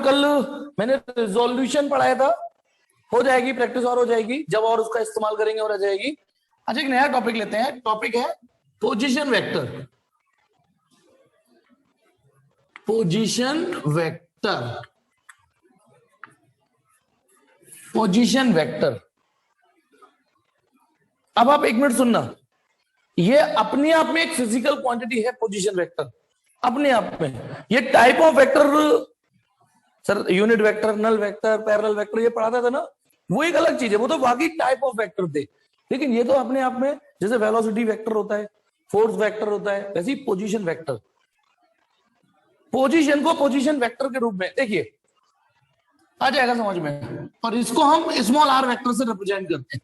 कल मैंने रिजोल्यूशन पढ़ाया था, हो जाएगी प्रैक्टिस और हो जाएगी जब और उसका इस्तेमाल करेंगे और आ जाएगी। अच्छा एक नया टॉपिक लेते हैं, टॉपिक है position vector. Position vector, position vector. अब आप एक मिनट सुनना, ये अपने आप में एक फिजिकल क्वांटिटी है पोजीशन वेक्टर, अपने आप में। ये type of vector sir unit vector, null vector, parallel vector ये पढ़ाता था ना, वो एक अलग चीज है, वो तो बाकी टाइप ऑफ वेक्टर थे। लेकिन ये तो अपने आप में, जैसे वेलोसिटी वेक्टर होता है, फोर्स वेक्टर होता है, वैसे ही पोजीशन वेक्टर। पोजीशन को पोजीशन वेक्टर के रूप में देखिए, आ जाएगा समझ में। और इसको हम स्मॉल आर वेक्टर से रिप्रेजेंट करते हैं।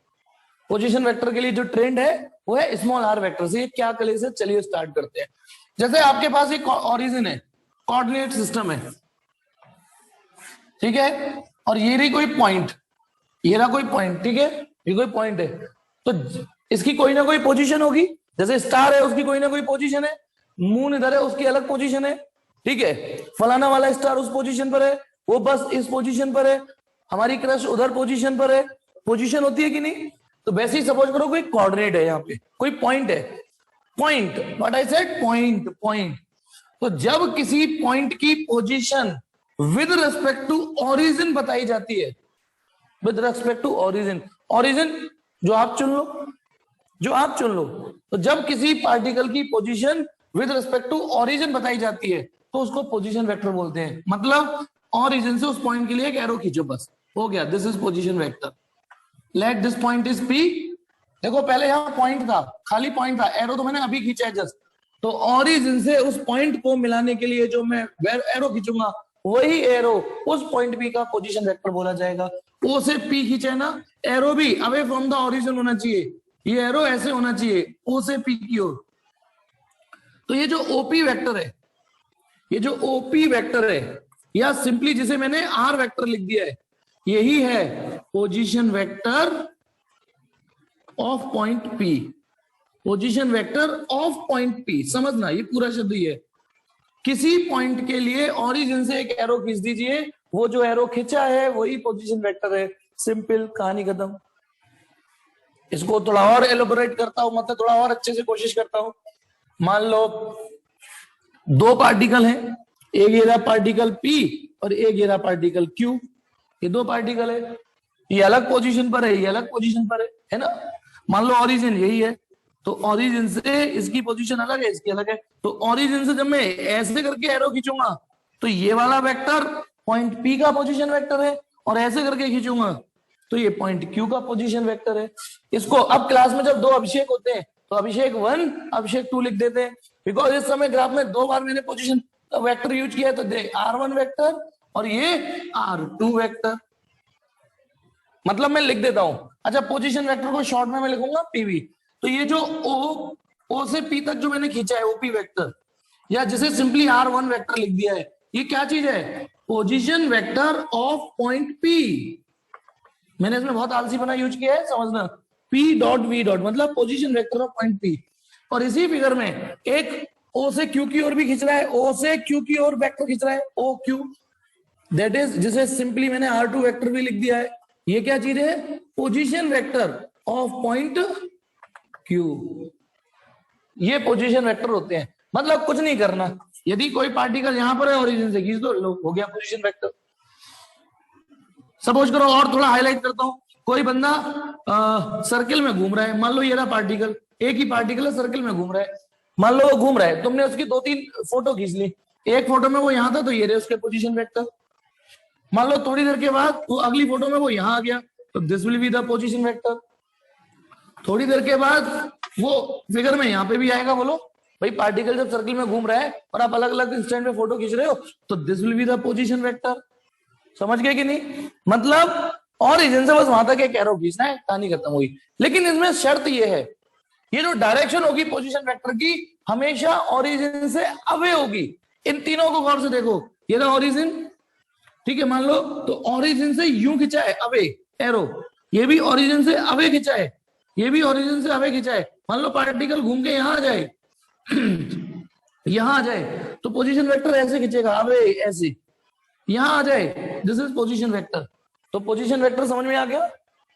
पोजीशन वेक्टर के लिए जो ट्रेंड है वो है स्मॉल आर वेक्टर से। क्या कले से, चलिए स्टार्ट करते हैं। जैसे आपके पास एक ओरिजिन है, कोऑर्डिनेट सिस्टम है, ठीक है, और ये रही कोई पॉइंट, ये रहा कोई पॉइंट, ठीक है, ये कोई पॉइंट है, तो इसकी कोई ना कोई पोजीशन होगी। जैसे स्टार है, उसकी कोई ना कोई पोजीशन है, मून इधर है, उसकी अलग पोजीशन है, ठीक है, फलाना वाला स्टार उस पोजीशन पर है, वो बस इस पोजीशन पर है, हमारी क्रश उधर पोजीशन पर है। पोजीशन होती है कि नहीं? तो वैसे ही सपोज करो कोई कोऑर्डिनेट है, यहाँ पे कोई पॉइंट है, point, what I said, point, point. तो जब किसी पॉइंट की position with respect to origin बताई जाती है, with respect to origin, origin जो आप चुन लो, जो आप चुन लो, तो जब किसी पार्टिकल की position with respect to origin बताई जाती है तो उसको पोजीशन वेक्टर बोलते हैं। मतलब ओरिजिन से उस पॉइंट के लिए एक एरो खींचो, बस हो गया, this is position vector. Let this point is P. देखो पहले यहाँ पॉइंट था, खाली पॉइंट था, एरो तो मैंने अभी खींचा है जस्ट, तो ओरिजिन से उस पॉइंट को मिलाने के लिए जो मैं एरो खींचूंगा, वही एरो उस पॉइंट पी का पोजीशन वेक्टर बोला जाएगा। ओ से पी खींचे ना, एरो भी अवे फ्रॉम द ओरिजिन होना चाहिए, ये एरो ऐसे होना चाहिए, ओ से पी की ओर। तो ये जो ओपी वेक्टर है, ये जो ओपी वेक्टर है, या सिंपली जिसे मैंने आर वेक्टर लिख दिया है, यही है position vector of point P. Position vector of point P, समझना ये पूरा शब्द ही है। किसी पॉइंट के लिए ओरिजिन से एक एरो खींच दीजिए, वो जो एरो खींचा है वही पोजीशन वेक्टर है। सिंपल, कहानी खत्म। इसको थोड़ा और एलोबोरेट करता हूं, मतलब थोड़ा और अच्छे से कोशिश करता हूं। मान लो दो पार्टिकल हैं, एक ये रहा पार्टिकल P और एक ये रहा पार्टिकल Q। ये दो पार्टिकल है, ये अलग पोजीशन पर है, ये अलग पोजीशन पर है ना। मान लो ओरिजिन यही है, तो ओरिजिन से इसकी पोजीशन अलग है, इसकी अलग है। तो ओरिजिन से जब मैं ऐसे करके एरो खींचूंगा तो ये वाला वेक्टर पॉइंट P का पोजीशन वेक्टर है, और ऐसे करके खींचूंगा तो ये पॉइंट Q का पोजीशन वेक्टर है। इसको अब क्लास में जब दो अभिषेक होते हैं तो अभिषेक 1 अभिषेक 2 लिख देते हैं, बिकॉज इस समय ग्राफ में दो बार मैंने पोजीशन वेक्टर यूज किया है, तो दे R1 वेक्टर और ये R2 वेक्टर, मतलब मैं लिख देता हूं। अच्छा पोजीशन वेक्टर को शॉर्ट में मैं लिखूंगा PV। तो ये जो O से P तक जो मैंने खींचा है OP वेक्टर, या जिसे सिंपली R1 वेक्टर लिख दिया है, ये क्या चीज है? Position vector of point P। मैंने इसमें बहुत आलसी बना यूज किया है, समझना। P डॉट V डॉट मतलब position vector of point P। और इसी फिगर में एक O से Q की ओर भी खींच रहा है, O से Q की ओर वेक्टर खींच रहा है, OQ, दैट इज जिसे सिंपली मैंने R2 वेक्टर भी लिख दिया है। ये क्या चीज है? Position vector of point Q। ये पोजीशन वेक्टर होते हैं। मतलब कुछ नहीं करना, यदि कोई पार्टिकल यहां पर है, ओरिजिन से खींच दो, लो हो गया पोजीशन वेक्टर। सपोज करो और थोड़ा हाईलाइट करता हूं, कोई बंदा सर्किल में घूम रहा है, मान लो ये रहा पार्टिकल, एक ही पार्टिकल है, सर्किल में घूम रहा है, मान लो वो घूम रहा है, तुमने उसकी 2-3 फोटो खींच ली, एक फोटो में वो यहां था तो ये रहे उसके पोजीशन वेक्टर। मान लो थोड़ी देर के बाद वो अगली फोटो में वो यहां आ गया, तो this will be the position vector. थोड़ी देर के बाद वो फिगर में यहां पे भी आएगा। बोलो भाई, पार्टिकल जब सर्किल में घूम रहा है और आप अलग अलग इंस्टेंट में फोटो खींच रहे हो, तो this will be the position vector. समझ गए कि नहीं? मतलब ओरिजिन से बस वहां तक एक एरो खींचना है, कहानी खत्म हुई। लेकिन इसमें शर्त ये है, ये जो डायरेक्शन होगी पोजीशन वेक्टर की, हमेशा ओरिजिन से अवे होगी। इन तीनों को गौर से देखो, ये रहा ओरिजिन, ठीक है, मान लो तो ओरिजिन से यूं खिंचा है अवे एरो, ये भी ओरिजिन से अवे खिंचा है, ये भी ओरिजिन से अवे खिंचा है। मान लो पार्टिकल घूम के यहां आ जाए यहां आ जाए, तो पोजीशन वेक्टर ऐसे खिंचेगा, अवे ऐसे, यहां आ जाए, दिस इज पोजीशन वेक्टर। तो पोजीशन वेक्टर समझ में आ गया।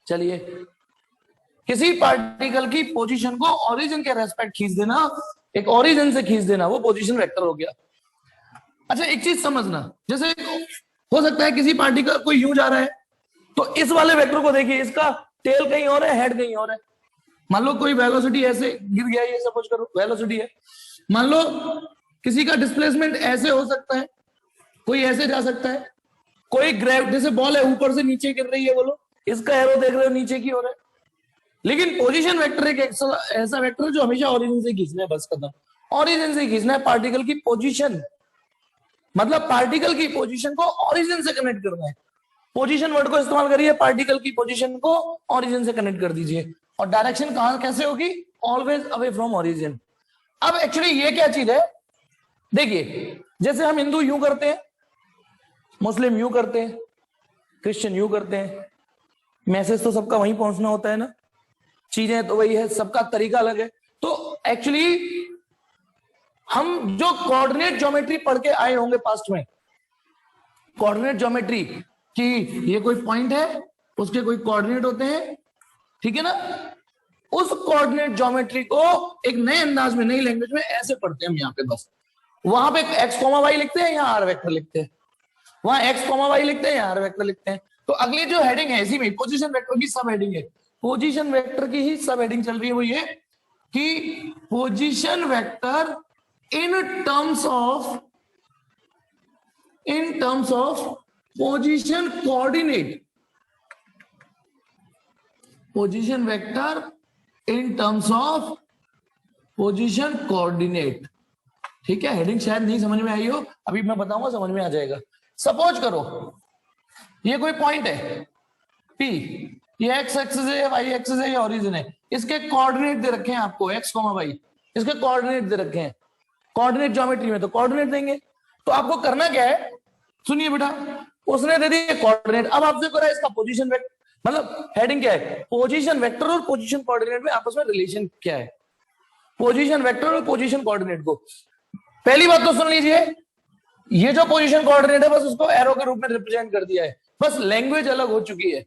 चलिए, किसी पार्टिकल की पोजीशन को ओरिजिन के रेस्पेक्ट खींच देना, एक ओरिजिन से खींच देना, वो पोजीशन वेक्टर हो गया। अच्छा, एक चीज समझना, जैसे हो सकता है किसी पार्टिकल कोई यूं जा रहा है, तो इस वाले वेक्टर को देखिए, इसका टेल कहीं और है, हेड कहीं और है। मान लो कोई वेलोसिटी ऐसे गिर गया, ये सपोज करो वेलोसिटी है। मान लो किसी का डिस्प्लेसमेंट ऐसे हो सकता है, कोई ऐसे जा सकता है, कोई ग्रेविटी से बॉल है ऊपर से नीचे गिर रही है, बोलो इसका एरो देख रहे हो नीचे की ओर है। लेकिन पोजीशन वेक्टर एक ऐसा वेक्टर जो हमेशा ओरिजिन से खींचना है, बस खत्म। ओरिजिन से खींचना है पार्टिकल की पोजीशन, मतलब पार्टिकल की पोजीशन को ओरिजिन से कनेक्ट करना है। पोजीशन वर्ड को इस्तेमाल करिए, पार्टिकल की पोजीशन को ओरिजिन से कनेक्ट कर दीजिए। और डायरेक्शन कहां कैसे होगी, ऑलवेज अवे फ्रॉम ओरिजिन। अब एक्चुअली ये क्या चीज है, देखिए जैसे हम हिंदू यूं करते हैं, मुस्लिम यूं करते हैं, क्रिश्चियन यूं करते हैं, मैसेज तो सबका वहीं पहुंचना होता है ना, चीजें तो वही है, सबका तरीका अलग है। तो एक्चुअली हम जो कोऑर्डिनेट ज्योमेट्री पढ़ के आए होंगे पास्ट में, कोऑर्डिनेट ज्योमेट्री कि ये कोई पॉइंट है, उसके कोई कोऑर्डिनेट होते हैं, ठीक है ना, उस कोऑर्डिनेट ज्योमेट्री को एक नए अंदाज में, नई लैंग्वेज में ऐसे पढ़ते हैं हम यहाँ पे। बस वहां पे एक्स कॉमा वाई लिखते हैं, यहाँ आर वेक्टर लिखते हैं, वहां एक्स कॉमा वाई लिखते हैं, यहाँ आर वेक्टर लिखते हैं। तो अगली जो हेडिंग है इसी में पोजीशन वेक्टर की सब हेडिंग है, पोजीशन वेक्टर की ही सब हेडिंग चल रही है, वो ये कि position vector in terms of position coordinate, position vector in terms of position coordinate. ठीक है, हेडिंग शायद नहीं समझ में आई हो, अभी मैं बताऊंगा, समझ में आ जाएगा। सपोज करो ये कोई पॉइंट है P, ये एक्स एक्सिस है, वाई एक्सिस है, ये ओरिजिन है, इसके कोऑर्डिनेट दे रखे हैं आपको एक्स वाई, इसके कोऑर्डिनेट दे रखे हैं। कोऑर्डिनेट ज्योमेट्री में तो कोऑर्डिनेट देंगे, तो आपको करना क्या है, सुनिए बेटा, उसने दे दिए कोऑर्डिनेट, अब आपसे करा इसका पोजीशन वेक्टर, मतलब हेडिंग क्या है, पोजीशन वेक्टर और पोजीशन कोऑर्डिनेट में आपस में रिलेशन क्या है, पोजीशन वेक्टर और पोजीशन कोऑर्डिनेट को। पहली बात तो सुन लीजिए, ये जो पोजीशन कोऑर्डिनेट है बस उसको एरो के रूप में रिप्रेजेंट कर दिया है, बस लैंग्वेज अलग हो चुकी है।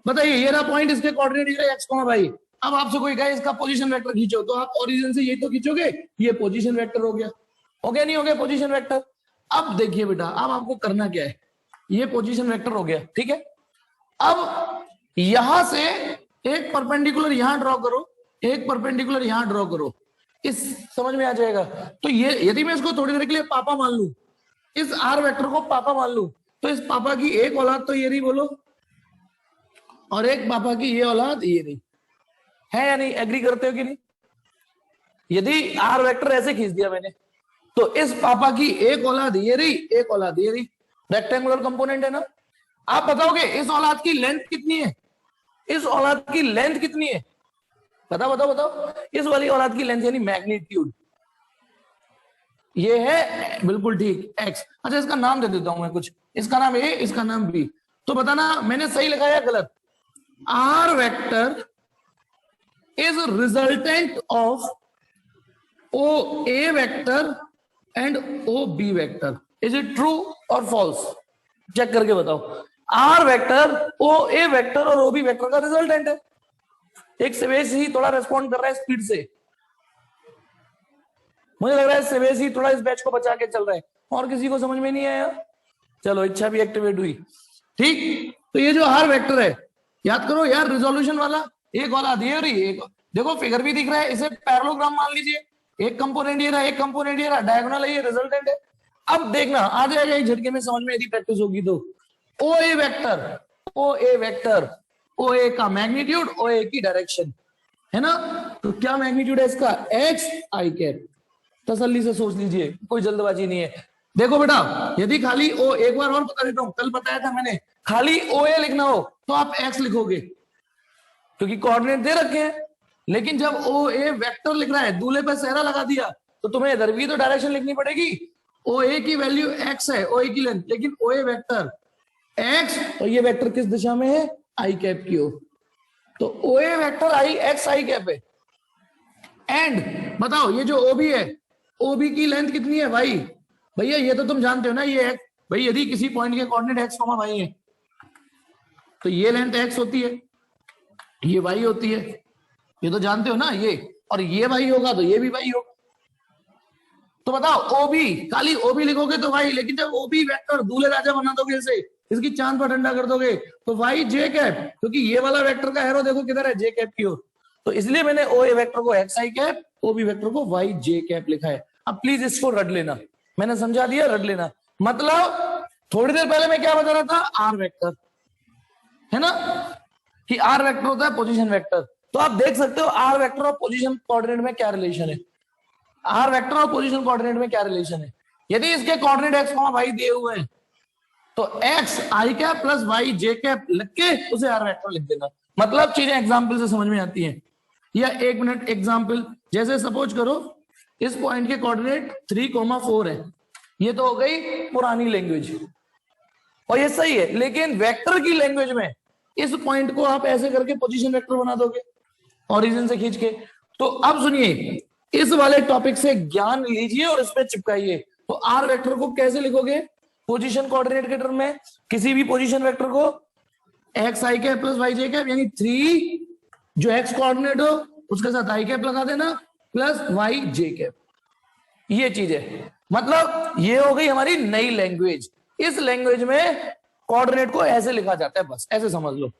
बताइए, ये रहा पॉइंट, इसके कोऑर्डिनेट ये एक्स वाई, अब आपसे कोई कहे इसका पोजीशन वेक्टर खींचो, तो आप ओरिजिन से यही तो खींचोगे, ये पोजीशन वेक्टर हो गया, हो गया नहीं हो गया पोजीशन वेक्टर। अब देखिए बेटा, अब आपको करना क्या है, ये पोजीशन वेक्टर हो गया, ठीक है। अब यहां से एक परपेंडिकुलर यहां ड्रॉ करो, एक परपेंडिकुलर यहां ड्रॉ करो, इस समझ में आ जाएगा। तो ये यदि मैं इसको थोड़ी देर के लिए पापा मान लूं, इस आर वेक्टर को पापा मान लूं, तो इस पापा की एक औलाद तो ये रही, बोलो, और एक पापा की ये औलाद ये रही, है या नहीं, एग्री करते हो कि नहीं। यदि आर वेक्टर ऐसे खींच दिया मैंने, तो इस पापा की एक औलाद ये रही, एक औलाद ये रही, रेक्टेंगुलर कंपोनेंट है ना। आप बताओगे इस औलाद की लेंथ कितनी है, इस औलाद की लेंथ कितनी है, बताओ बताओ बताओ, इस वाली औलाद की लेंथ यानी मैग्नीट्यूड, ये है बिल्कुल ठीक एक्स। अच्छा, इसका नाम दे देता हूं मैं कुछ, इसका नाम ए, इसका नाम बी, तो बताना मैंने सही लिखा या गलत। R vector is resultant of OA vector and OB vector. Is it true or false? Check करके बताओ। R वेक्टर OA वेक्टर और OB वेक्टर का रिजल्टेंट है। एक सेवेस ही थोड़ा रेस्पॉन्ड कर रहा है स्पीड से, मुझे लग रहा है सेवेस ही थोड़ा इस बैच को बचा के चल रहा है, और किसी को समझ में नहीं आया, चलो इच्छा भी एक्टिवेट हुई, ठीक। तो ये जो R वेक्टर है, याद करो यार, रिजोल्यूशन वाला, एक औलाद ये रही, एक देखो फिगर भी दिख रहा है, इसे पैरेललोग्राम मान लीजिए, एक कंपोनेंट ये रहा, एक कंपोनेंट ये रहा, डायगोनल है, ये रिजल्टेंट है। अब देखना आ जाएगा एक झटके में समझ में, यदि प्रैक्टिस होगी तो। ओ ए वेक्टर, ओ ए का मैग्नीट्यूड, ओ ए की डायरेक्शन, है ना। तो क्या मैग्नीट्यूड है इसका, एक्स आई कैप। तसल्ली से सोच लीजिए, कोई जल्दबाजी नहीं है। देखो बेटा, यदि खाली ओ, एक बार और बता देता हूं, कल बताया था मैंने, खाली ओ ए लिखना हो तो आप एक्स लिखोगे क्योंकि कोऑर्डिनेट दे रखे हैं। लेकिन जब ओ ए वेक्टर लिख रहा है, दूल्हे पे सेहरा लगा दिया, तो तुम्हें इधर भी तो डायरेक्शन लिखनी पड़ेगी। ओ ए की वैल्यू एक्स है, ओ ए की लेंथ, लेकिन ओ ए वेक्टर एक्स, और ये वेक्टर किस दिशा में है, आई कैप की ओर। तो ओ ए वेक्टर आई एक्स आई कैप है। एंड बताओ, ये जो ओबी है, ओबी की लेंथ कितनी है भाई, भैया ये तो तुम जानते हो ना, ये x, भाई यदि किसी पॉइंट के कोऑर्डिनेट x, y है तो ये लेंथ x होती है, ये y होती है, ये तो जानते हो ना ये, और ये y होगा तो ये भी y होगा। तो बताओ ओबी, खाली ओबी लिखोगे तो y, लेकिन जब ओबी वेक्टर दूल्हे राजा बना दोगे इसे, इसकी चांद पर ठंडा कर दोगे तो y j कैप, क्योंकि ये वाला वेक्टर का एरो देखो किधर है, j कैप की ओर, तो इसलिए मैंने ओ ए वेक्टर को xi कैप, ओबी वेक्टर को y j कैप लिखा है। अब प्लीज इसको रट लेना, मैंने समझा दिया, रट लेना। मतलब थोड़ी देर पहले मैं क्या बता रहा था, आर वेक्टर है ना, कि आर वेक्टर होता है पोजीशन वेक्टर। तो आप देख सकते हो आर वेक्टर और पोजीशन कोऑर्डिनेट में क्या रिलेशन है, आर वेक्टर और पोजीशन कोऑर्डिनेट में क्या रिलेशन है। यदि इसके कोऑर्डिनेट एक्स वाई दिए हुए हैं तो एक्स आई कैप प्लस वाई जे कैप लिख के उसे आर वेक्टर लिख देना। मतलब चीजें एग्जांपल से समझ में आती हैं। या एक मिनट एग्जांपल, जैसे सपोज करो इस पॉइंट के कोऑर्डिनेट 3,4 है, ये तो हो गई पुरानी लैंग्वेज और ये सही है, लेकिन वेक्टर की लैंग्वेज में इस पॉइंट को आप ऐसे करके पोजीशन वेक्टर बना दोगे ओरिजिन से खींच के। तो अब सुनिए, इस वाले टॉपिक से ज्ञान लीजिए और इस पे चिपकाइए। तो आर वेक्टर को कैसे लिखोगे पोजीशन कोऑर्डिनेट के टर्म में, किसी भी पोजीशन वेक्टर को एक्स आई कैप प्लस वाई जे कैप, यानी 3 जो एक्स कोऑर्डिनेट हो उसके साथ आई कैप लगा देना प्लस वाई जे कैप, ये चीज है। मतलब ये हो गई हमारी नई लैंग्वेज। इस लैंग्वेज में कोऑर्डिनेट को ऐसे लिखा जाता है, बस ऐसे समझ लो।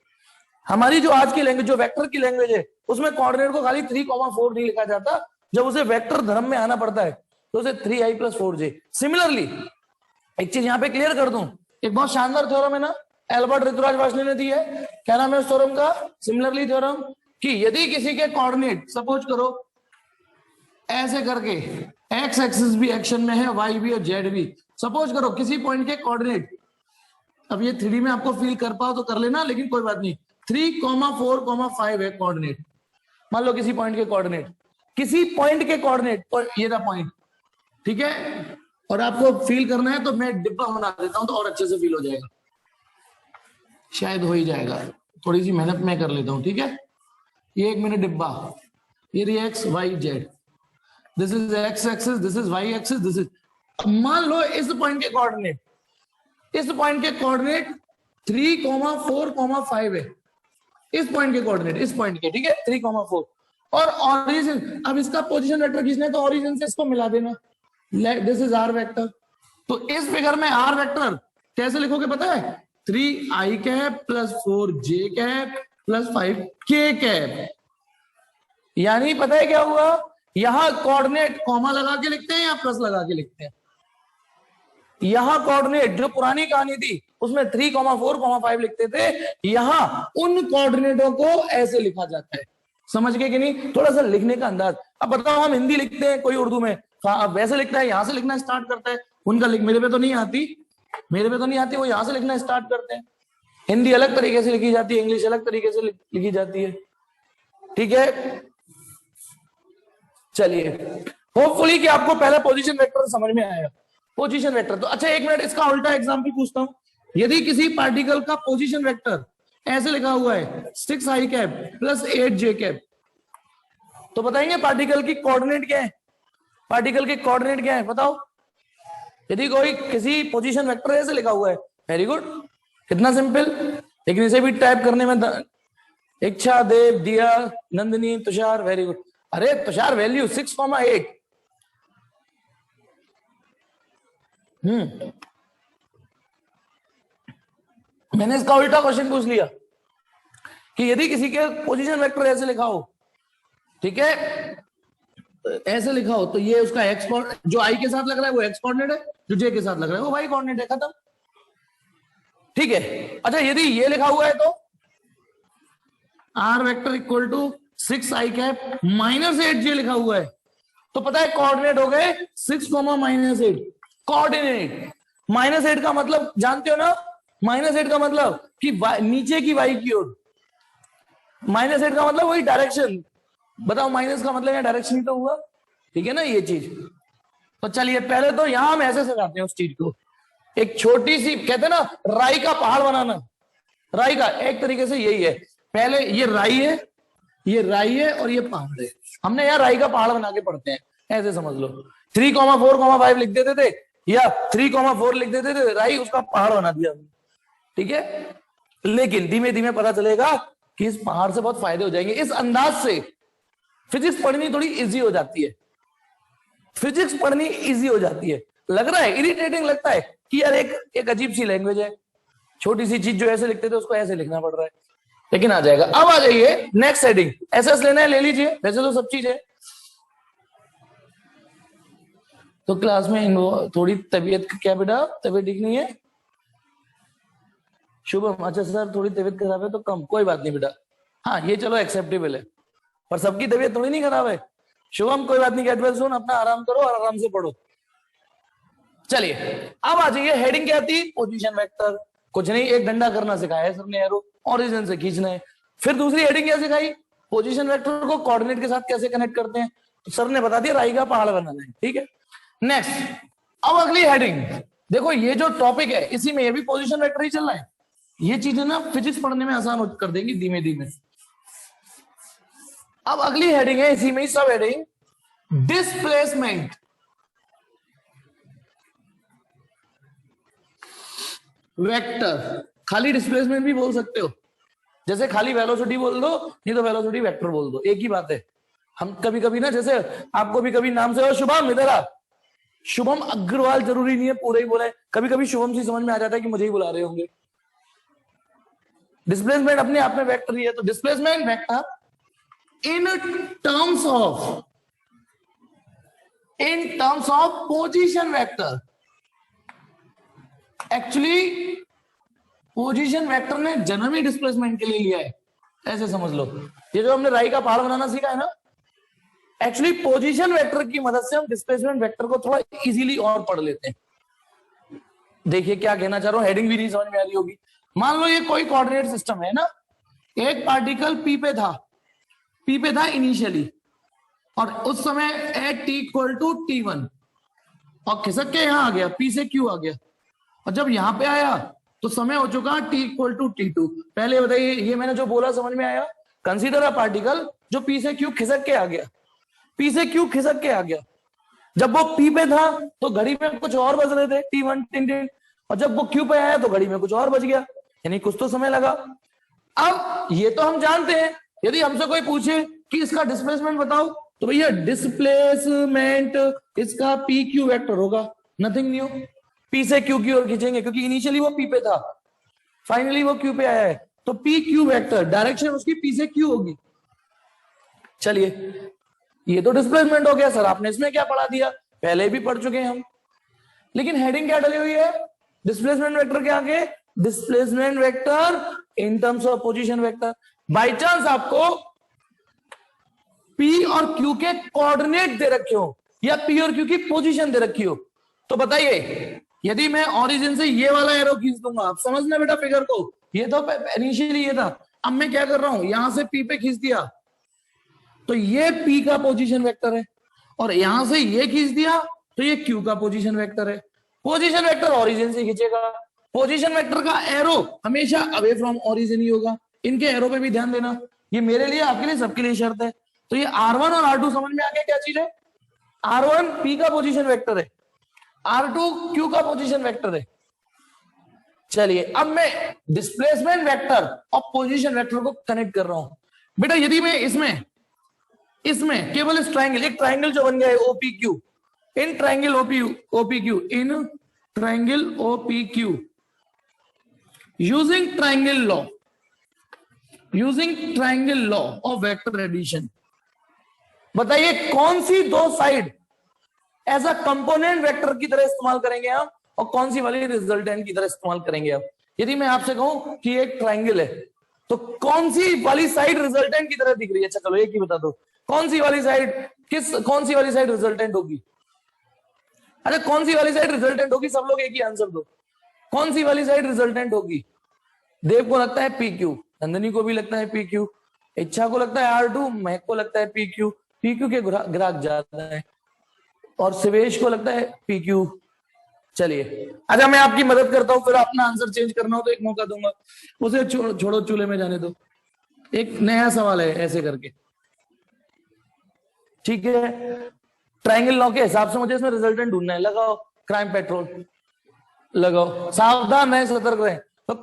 हमारी जो आज की लैंग्वेज, जो वेक्टर की लैंग्वेज है, उसमें कोऑर्डिनेट को खाली 3,4 नहीं लिखा जाता, जब उसे वेक्टर धर्म में आना पड़ता है तो उसे 3i प्लस 4j। सिमिलरली एक चीज यहां पे क्लियर कर दूं, एक बहुत शानदार थ्योरम है ना, एल्बर्ट ऋतुराज वार्ष्णेय ने दी है, क्या नाम है उस थ्योरम का, सिमिलरली थ्योरम, कि यदि किसी के कोऑर्डिनेट सपोज करो ऐसे करके, एक्स एक्सिस भी एक्शन में है, वाई भी और जेड भी, सपोज करो किसी पॉइंट के कोऑर्डिनेट, अब ये 3D में आपको फील कर पाओ तो कर लेना, लेकिन कोई बात नहीं, 3,4,5 है कोऑर्डिनेट, मान लो किसी पॉइंट के कोऑर्डिनेट, किसी पॉइंट के कोऑर्डिनेट, और ये था पॉइंट, ठीक है, और आपको फील करना है तो मैं डिब्बा बना देता हूं तो और अच्छे से फील हो जाएगा, शायद हो ही जाएगा, थोड़ी सी मेहनत मैं कर लेता हूं, ठीक है। ये एक मैंने डिब्बा, ये रही X Y Z, this is X axis, this is Y axis, this is, मान लो इस पॉइंट के कोऑर्डिनेट, इस पॉइंट के कोऑर्डिनेट 3,4,5 है, इस पॉइंट के कोऑर्डिनेट, इस पॉइंट के, ठीक है, 3,4, और ओरिजिन, अब इसका पोजीशन वेक्टर खींचना है तो ओरिजिन से इसको मिला देना, दिस इज आर वेक्टर। तो इस फिगर में आर वेक्टर कैसे लिखोगे पता है, 3i cap plus 4j cap plus 5k cap, यानी पता है क्या हुआ, यहां कोऑर्डिनेट कॉमा लगा के लिखते हैं या प्लस लगा के लिखते हैं, यहां कोऑर्डिनेट जो पुरानी कहानी थी उसमें 3,4,5 लिखते थे, यहां उन कोऑर्डिनेटों को ऐसे लिखा जाता है, समझ गए कि नहीं, थोड़ा सा लिखने का अंदाज। अब बताओ हम हिंदी लिखते हैं, कोई उर्दू में वैसे लिखता है, यहां से लिखना स्टार्ट करता है, उनका लिख मेरे पे तो नहीं आती, मेरे पे तो नहीं आती, वो यहां से लिखना स्टार्ट करते हैं। हिंदी अलग तरीके से लिखी जाती है, इंग्लिश अलग तरीके से लिखी जाती है, ठीक है। चलिए, होपफुली कि आपको पहला पोजीशन वेक्टर समझ में आया, पोजीशन वेक्टर। तो अच्छा एक मिनट, इसका उल्टा एग्जाम्पल पूछता हूं, यदि किसी पार्टिकल का पोजीशन वेक्टर ऐसे लिखा हुआ है 6i cap plus 8j cap, तो बताएंगे पार्टिकल की कोऑर्डिनेट क्या है, पार्टिकल के कोऑर्डिनेट क्या है बताओ। यदि कोई किसी पोजीशन वेक्टर ऐसे लिखा हुआ है, वेरी गुड, कितना सिंपल, लेकिन इसे भी टाइप करने में इच्छा, देव, दिया, नंदिनी, तुषार, वेरी गुड। अरे तुषार वैल्यू 6,8, मैंने इसका उल्टा क्वेश्चन पूछ लिया कि यदि किसी के पोजीशन वेक्टर ऐसे लिखा हो, ठीक है, ऐसे लिखा हो, तो ये उसका एक्स जो आई के साथ लग रहा है वो एक्स कोऑर्डिनेट है, जो जे के साथ लग रहा है वो वाई कोऑर्डिनेट है, खत्म, ठीक है। अच्छा यदि ये लिखा हुआ है तो R vector equal to 6i cap minus 8j लिखा हुआ है, तो पता है कोऑर्डिनेट हो गए 6, -8, कोऑर्डिनेट। -8 का मतलब जानते हो ना, -8 का मतलब कि नीचे की वाई की ओर, -8 का मतलब वही डायरेक्शन, बताओ माइनस का मतलब है डायरेक्शन ही तो हुआ, ठीक है ना ये चीज। तो चलिए पहले तो यहां हम ऐसे सजाते हैं उस चीज को, एक छोटी सी, कहते हैं ना राई का पहाड़ बनाना, राई का एक तरीके से यही है, पहले ये राई है, ये राई है और ये पहाड़ है, हमने यार राई का पहाड़ बना के पढ़ते हैं, ऐसे समझ लो। 3,4,5 लिख देते थे, या 3,4 लिख देते थे, राई उसका पहाड़ बना दिया, ठीक है। लेकिन धीमे धीमे पता चलेगा कि इस पहाड़ से बहुत फायदे हो जाएंगे। इस अंदाज से फिजिक्स पढ़नी थोड़ी इजी हो जाती है, फिजिक्स पढ़नी इजी हो जाती है। लग रहा है इरिटेटिंग लगता है कि यार एक अजीब सी लैंग्वेज है, छोटी सी चीज जो ऐसे लिखते थे उसको ऐसे लिखना पड़ रहा है, लेकिन आ जाएगा। अब आ जाइए नेक्स्ट हेडिंग, एसएस लेना है ले लीजिए, वैसे तो सब चीज है। तो क्लास में थोड़ी तबीयत क्या बेटा, तबीयत ठीक नहीं है शुभम? अच्छा सर थोड़ी तबीयत खराब है तो कम, कोई बात नहीं बेटा, हाँ ये चलो एक्सेप्टेबल है, पर सबकी तबीयत थोड़ी नहीं खराब है शुभम, कोई बात नहीं, गेट वेल सून, अपना आराम करो और आराम से पढ़ो। चलिए अब आ जाइए, हेडिंग क्या थी? Position vector. कुछ नहीं, एक डंडा करना सिखाया है सर ने, एरो ओरिजिन से खींचना है। फिर दूसरी हेडिंग क्या सिखाई? पोजीशन वेक्टर को कोऑर्डिनेट के साथ कैसे कनेक्ट करते हैं, तो सर ने बता दिया राई का पहाड़ बनाना है, ठीक है। नेक्स्ट, अब अगली हेडिंग देखो, ये जो टॉपिक है इसी में ये भी पोजीशन वेक्टर ही चल रहा है। ये चीजें ना फिजिक्स पढ़ने में आसान कर देंगी धीमे धीमे। अब अगली हेडिंग है इसी में ही सब हेडिंग, डिस्प्लेसमेंट वेक्टर। खाली डिस्प्लेसमेंट भी बोल सकते हो, जैसे खाली वेलोसिटी बोल दो, नहीं तो वेलोसिटी वेक्टर बोल दो, एक ही बात है। हम कभी कभी ना, जैसे आपको भी कभी नाम से, शुभम इधर आ, शुभम अग्रवाल जरूरी नहीं है पूरा ही बोले, कभी कभी शुभम से समझ में आ जाता है कि मुझे ही बुला रहे होंगे। डिस्प्लेसमेंट अपने आप में वेक्टर ही है, तो displacement vector in terms of position vector. Actually position vector ने जन्म ही डिस्प्लेसमेंट के लिए लिया है, ऐसे समझ लो। ये जो हमने राई का पहाड़ बनाना सीखा है ना, एक्चुअली पोजीशन वेक्टर की मदद से हम डिस्प्लेसमेंट वेक्टर को थोड़ा इजीली और पढ़ लेते हैं। देखिए क्या कहना चाह रहा हूं, हेडिंग भी नहीं समझ में आ रही होगी। मान लो ये कोई कोऑर्डिनेट सिस्टम है ना, एक पार्टिकल पी पे था इनिशियली, और उस समय at T equal to T1, और खिसक के यहां आ गया, पी से क्यू आ गया, और जब यहां पे आया तो समय हो चुका T इक्वल टू T2। पहले बताइए ये मैंने जो बोला समझ में आया? कंसीडर अ पार्टिकल जो पी से क्यू खिसक के आ गया, पी से क्यू खिसक के आ गया। जब वो पी पे था तो घड़ी में कुछ और बज रहे थे, T1 टिन, और जब वो क्यू पे आया तो घड़ी में कुछ और बज गया, यानी कुछ तो समय लगा। अब ये तो हम जानते हैं, यदि हमसे कोई पूछे कि इसका डिस्प्लेसमेंट बताओ, तो भैया डिस्प्लेसमेंट इसका पी क्यू वेक्टर होगा, नथिंग न्यू। पी से क्यू की ओर खींचेंगे क्योंकि इनिशियली वो पी पे था, फाइनली वो क्यू पे आया है, तो पी क्यू वेक्टर डायरेक्शन उसकी पी से क्यू होगी। चलिए ये तो डिस्प्लेसमेंट हो गया सर, आपने इसमें क्या पढ़ा दिया, पहले भी पढ़ चुके हैं हम। लेकिन हेडिंग क्या डली हुई है डिस्प्लेसमेंट वेक्टर के आगे? Displacement vector in terms of position vector. By chance आपको पी और क्यू के कोऑर्डिनेट दे रखे हो या पी और क्यू की पोजीशन दे रखी हो, तो बताइए यदि मैं ओरिजिन से ये वाला एरो खींच दूंगा, आप समझना बेटा फिगर को, ये तो इनिशियली ये था, अब मैं क्या कर रहा हूं, यहां से पी पे खींच दिया तो ये पी का पोजीशन वेक्टर है, और यहां से ये खींच दिया तो ये क्यू का पोजीशन वेक्टर है। पोजीशन वेक्टर ओरिजिन से खींचेगा, पोजीशन वेक्टर का एरो हमेशा अवे फ्रॉम ओरिजिन ही होगा। इनके एरो पे भी ध्यान देना, ये मेरे लिए आपके लिए सबके लिए शर्त है। तो ये R1 और R2 समझ में आ गया क्या चीज है? R1 P का पोजीशन वेक्टर है, R2 Q का पोजीशन वेक्टर है। चलिए अब मैं डिस्प्लेसमेंट वेक्टर और पोजीशन वेक्टर को कनेक्ट कर रहा हूं। बेटा यदि मैं इसमें केवल इस ट्राइंगल, एक ट्राइंगल जो बन गया है OPQ, in triangle OPQ in triangle OPQ using triangle law of vector addition, बताइए कौन सी दो side as a component vector की तरह इस्तेमाल करेंगे हम, और कौन सी वाली रिजल्टेंट की तरह इस्तेमाल करेंगे आप? यदि मैं आपसे कहूं कि एक ट्राइंगल है, तो कौन सी वाली साइड रिजल्टेंट की तरह दिख रही है? अच्छा चलो एक ही बता दो, कौन सी वाली साइड रिजल्टेंट होगी? अच्छा कौन सी वाली साइड रिजल्टेंट होगी? सब लोग एक ही आंसर दो, कौन सी वाली साइड रिजल्टेंट होगी? देव को लगता है PQ, नंदनी को भी लगता है PQ, इच्छा को लगता है R2, महक को लगता है PQ के ग्राहक ज्यादा है, और शिवेश को लगता है PQ। चलिए अच्छा मैं आपकी मदद करता हूं, फिर अपना आंसर चेंज करना हो तो एक मौका दूंगा, उसे छोड़ो चूल्हे में जाने दो, एक नया सवाल है ऐसे करके, ठीक है। ट्राइंगल लॉ के हिसाब से मुझे इसमें रिजल्टेंट ढूंढना है, लगाओ क्राइम पेट्रोल लगाओ, सावधान रहें, सतर्क रहें। तो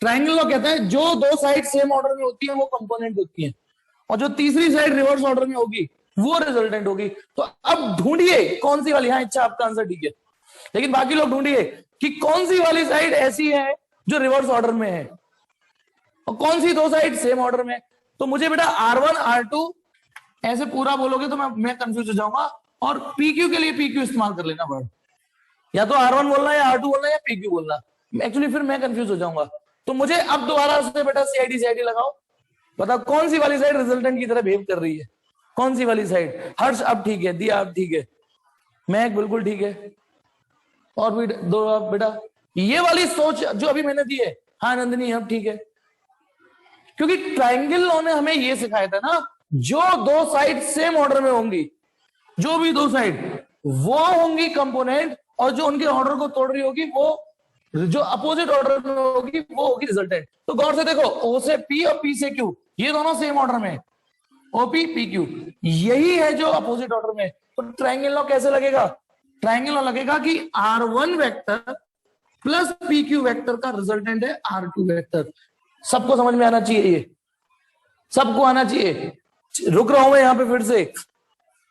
ट्रायंगल लॉ कहता है जो दो साइड सेम ऑर्डर में होती है वो कंपोनेंट होती है, और जो तीसरी साइड रिवर्स ऑर्डर में होगी वो रिजल्टेंट होगी। तो अब ढूंढिए कौन सी वाली, हाँ इच्छा आपका आंसर ठीक है, लेकिन बाकी लोग ढूंढिए कि कौन सी वाली साइड ऐसी है जो रिवर्स ऑर्डर में है और कौन सी दो साइड सेम ऑर्डर में। तो मुझे बेटा R1 R2 ऐसे पूरा बोलोगे तो मैं कंफ्यूज हो जाऊंगा, और PQ के लिए PQ इस्तेमाल कर लेना पड़ा, या तो R1 बोलना या R2 बोलना या PQ बोलना, एक्चुअली फिर मैं कंफ्यूज हो जाऊंगा। तो मुझे अब दोबारा से बेटा CID लगाओ, बताओ कौन सी वाली साइड रिजल्टेंट की तरह बिहेव कर रही है, कौन सी वाली साइड। हर्ष अब ठीक है, दिया अब ठीक है, मैं बिल्कुल ठीक है, और भी दो अब बेटा, ये वाली सोच जो अभी मैंने दी है, हाँ नंदिनी अब ठीक है, क्योंकि ट्रायंगल लॉ ने हमें ये सिखाया था ना, जो दो साइड सेम ऑर्डर में होंगी, जो भी दो साइड वो होंगी कंपोनेंट, और जो उनके ऑर्डर को तोड़ रही होगी वो जो अपोजिट ऑर्डर में होगी वो होगी रिजल्टेंट। तो गौर से देखो, O से P और P से Q ये दोनों सेम ऑर्डर में, OP PQ यही है जो अपोजिट ऑर्डर में। तो ट्रायंगल लॉ कैसे लगेगा, ट्रायंगल लॉ लगेगा कि R1 vector plus PQ vector का रिजल्टेंट है R2 वेक्टर। सबको समझ में आना चाहिए, ये सबको आना चाहिए। रुक रहा हूं मैं यहां पे फिर से,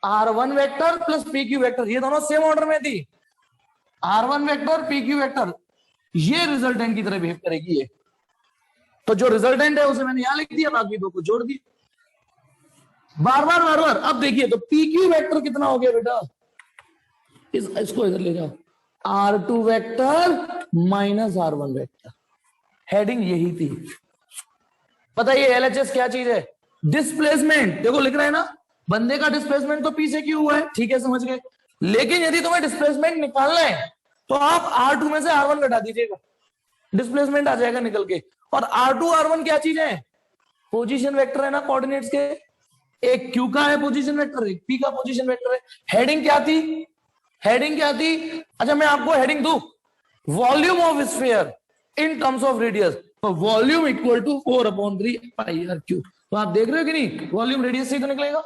R1 vector plus PQ vector ये दोनों सेम ऑर्डर में थी, R1 वेक्टर PQ वेक्टर ये रिजल्टेंट की तरह बिहेव करेगी ये। तो जो रिजल्टेंट है उसे मैंने यहां लिख दिया, बाकी दो को जोड़ दिया बार बार। अब देखिए तो PQ वेक्टर कितना हो गया बेटा, इसको इधर ले जाओ, R2 vector minus R1 vector, heading यही थी। बताइए LHS क्या चीज है, डिस्प्लेसमेंट। देखो लिख रहे हैं ना, बंदे का डिस्प्लेसमेंट तो P से Q हुआ है, ठीक है समझ गए, लेकिन यदि तुम्हें डिस्प्लेसमेंट निकालना है तो आप R2 में से R1 घटा दीजिएगा, डिस्प्लेसमेंट आ जाएगा निकल के। और R2 R1 क्या चीज है, पोजीशन वेक्टर है ना कोऑर्डिनेट्स के, एक Q का है पोजीशन वेक्टर, एक P का पोजीशन वेक्टर है। हेडिंग क्या थी, हेडिंग क्या थी, अच्छा मैं आपको हेडिंग दूं, volume of sphere in terms of radius, तो वॉल्यूम इक्वल टू 4/3 πr3। तो आप देख रहे हो कि नहीं, वॉल्यूम रेडियस से ही तो निकलेगा,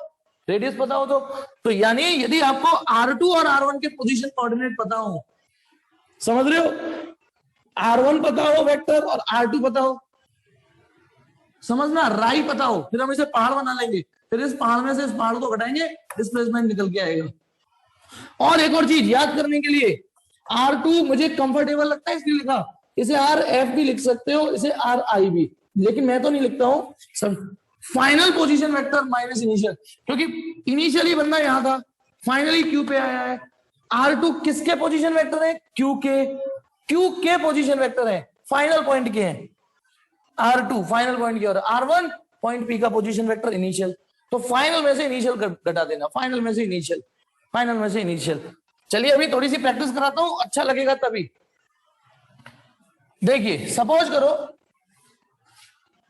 रेडियस पता हो तो यानी यदि आपको R2 और R1 के पोजीशन कोऑर्डिनेट पता हो, समझ रहे हो, R1 पता हो वेक्टर और R2 पता हो, समझना, राई पता हो, फिर हम इसे पहाड़ बना लेंगे, फिर इस पहाड़ में से इस पहाड़ को घटाएंगे, डिस्प्लेसमेंट निकल के आएगा। और एक और चीज याद करने के लिए, R2 मुझे कंफर्टेबल लगता है इसलिए लिखा, इसे RF भी लिख सकते हो, इसे RI भी, लेकिन मैं तो नहीं लिखता हूं final position vector minus initial, क्योंकि इनिशियली बंदा यहां था, फाइनली Q पे आया है। R2 किसके पोजीशन वेक्टर है, Q के पोजीशन वेक्टर है, फाइनल पॉइंट के हैं, R2 फाइनल पॉइंट के, और R1 पॉइंट P का पोजीशन वेक्टर इनिशियल। तो फाइनल में से इनिशियल घटा देना, फाइनल में से इनिशियल, फाइनल में से इनिशियल। चलिए अभी थोड़ी सी प्रैक्टिस कराता हूं, अच्छा लगेगा तभी। देखिए सपोज करो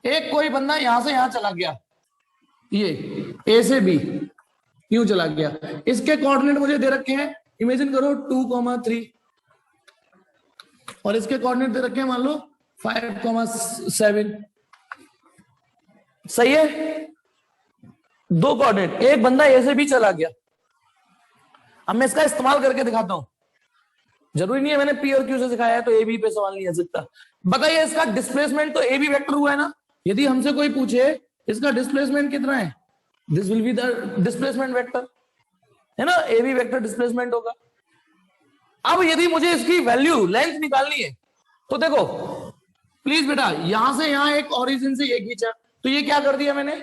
एक कोई बंदा यहां से यहां चला गया, ये A से B यूं चला गया, इसके कोऑर्डिनेट मुझे दे रखे हैं, इमेजिन करो 2,3, और इसके कोऑर्डिनेट दे रखे हैं मान लो 5,7। सही है, दो कोऑर्डिनेट, एक बंदा A से B चला गया। अब मैं इसका इस्तेमाल करके दिखाता हूं, जरूरी नहीं है मैंने P और Q से सिखाया है तो A B पे सवाल नहीं आ सकता। बताइए इसका डिस्प्लेसमेंट तो A B वेक्टर हुआ है ना, यदि हमसे कोई पूछे इसका डिस्प्लेसमेंट कितना है, this will be the displacement vector, है ना, A B वेक्टर डिस्प्लेसमेंट होगा। अब यदि मुझे इसकी वैल्यू लेंथ निकालनी है तो देखो प्लीज बेटा, यहां से यहां एक ओरिजिन से ये खींचा, तो ये क्या कर दिया मैंने,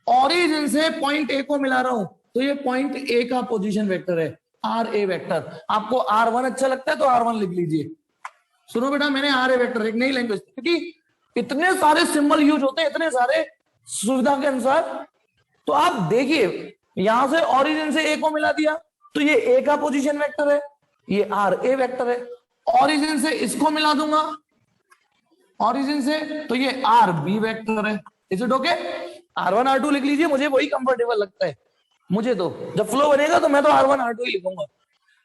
ओरिजिन से पॉइंट A को मिला रहा हूं, तो ये पॉइंट A का पोजीशन वेक्टर है RA वेक्टर। आपको R1 अच्छा लगता है तो R1 लिख लीजिए। सुनो बेटा, मैंने RA वेक्टर, एक नई लैंग्वेज, क्योंकि इतने सारे सिंबल यूज होते हैं, इतने सारे सुविधा के अनुसार। तो आप देखिए यहां से ओरिजिन से A को मिला दिया, तो ये A का पोजीशन वेक्टर है, ये RA वेक्टर है। ओरिजिन से इसको मिला दूंगा, ओरिजिन से, तो ये RB वेक्टर है। Is it okay, R1 R2 लिख लीजिए, मुझे वही कंफर्टेबल लगता है। मुझे तो जब फ्लो बनेगा तो मैं तो R1 R2 ही लिखूंगा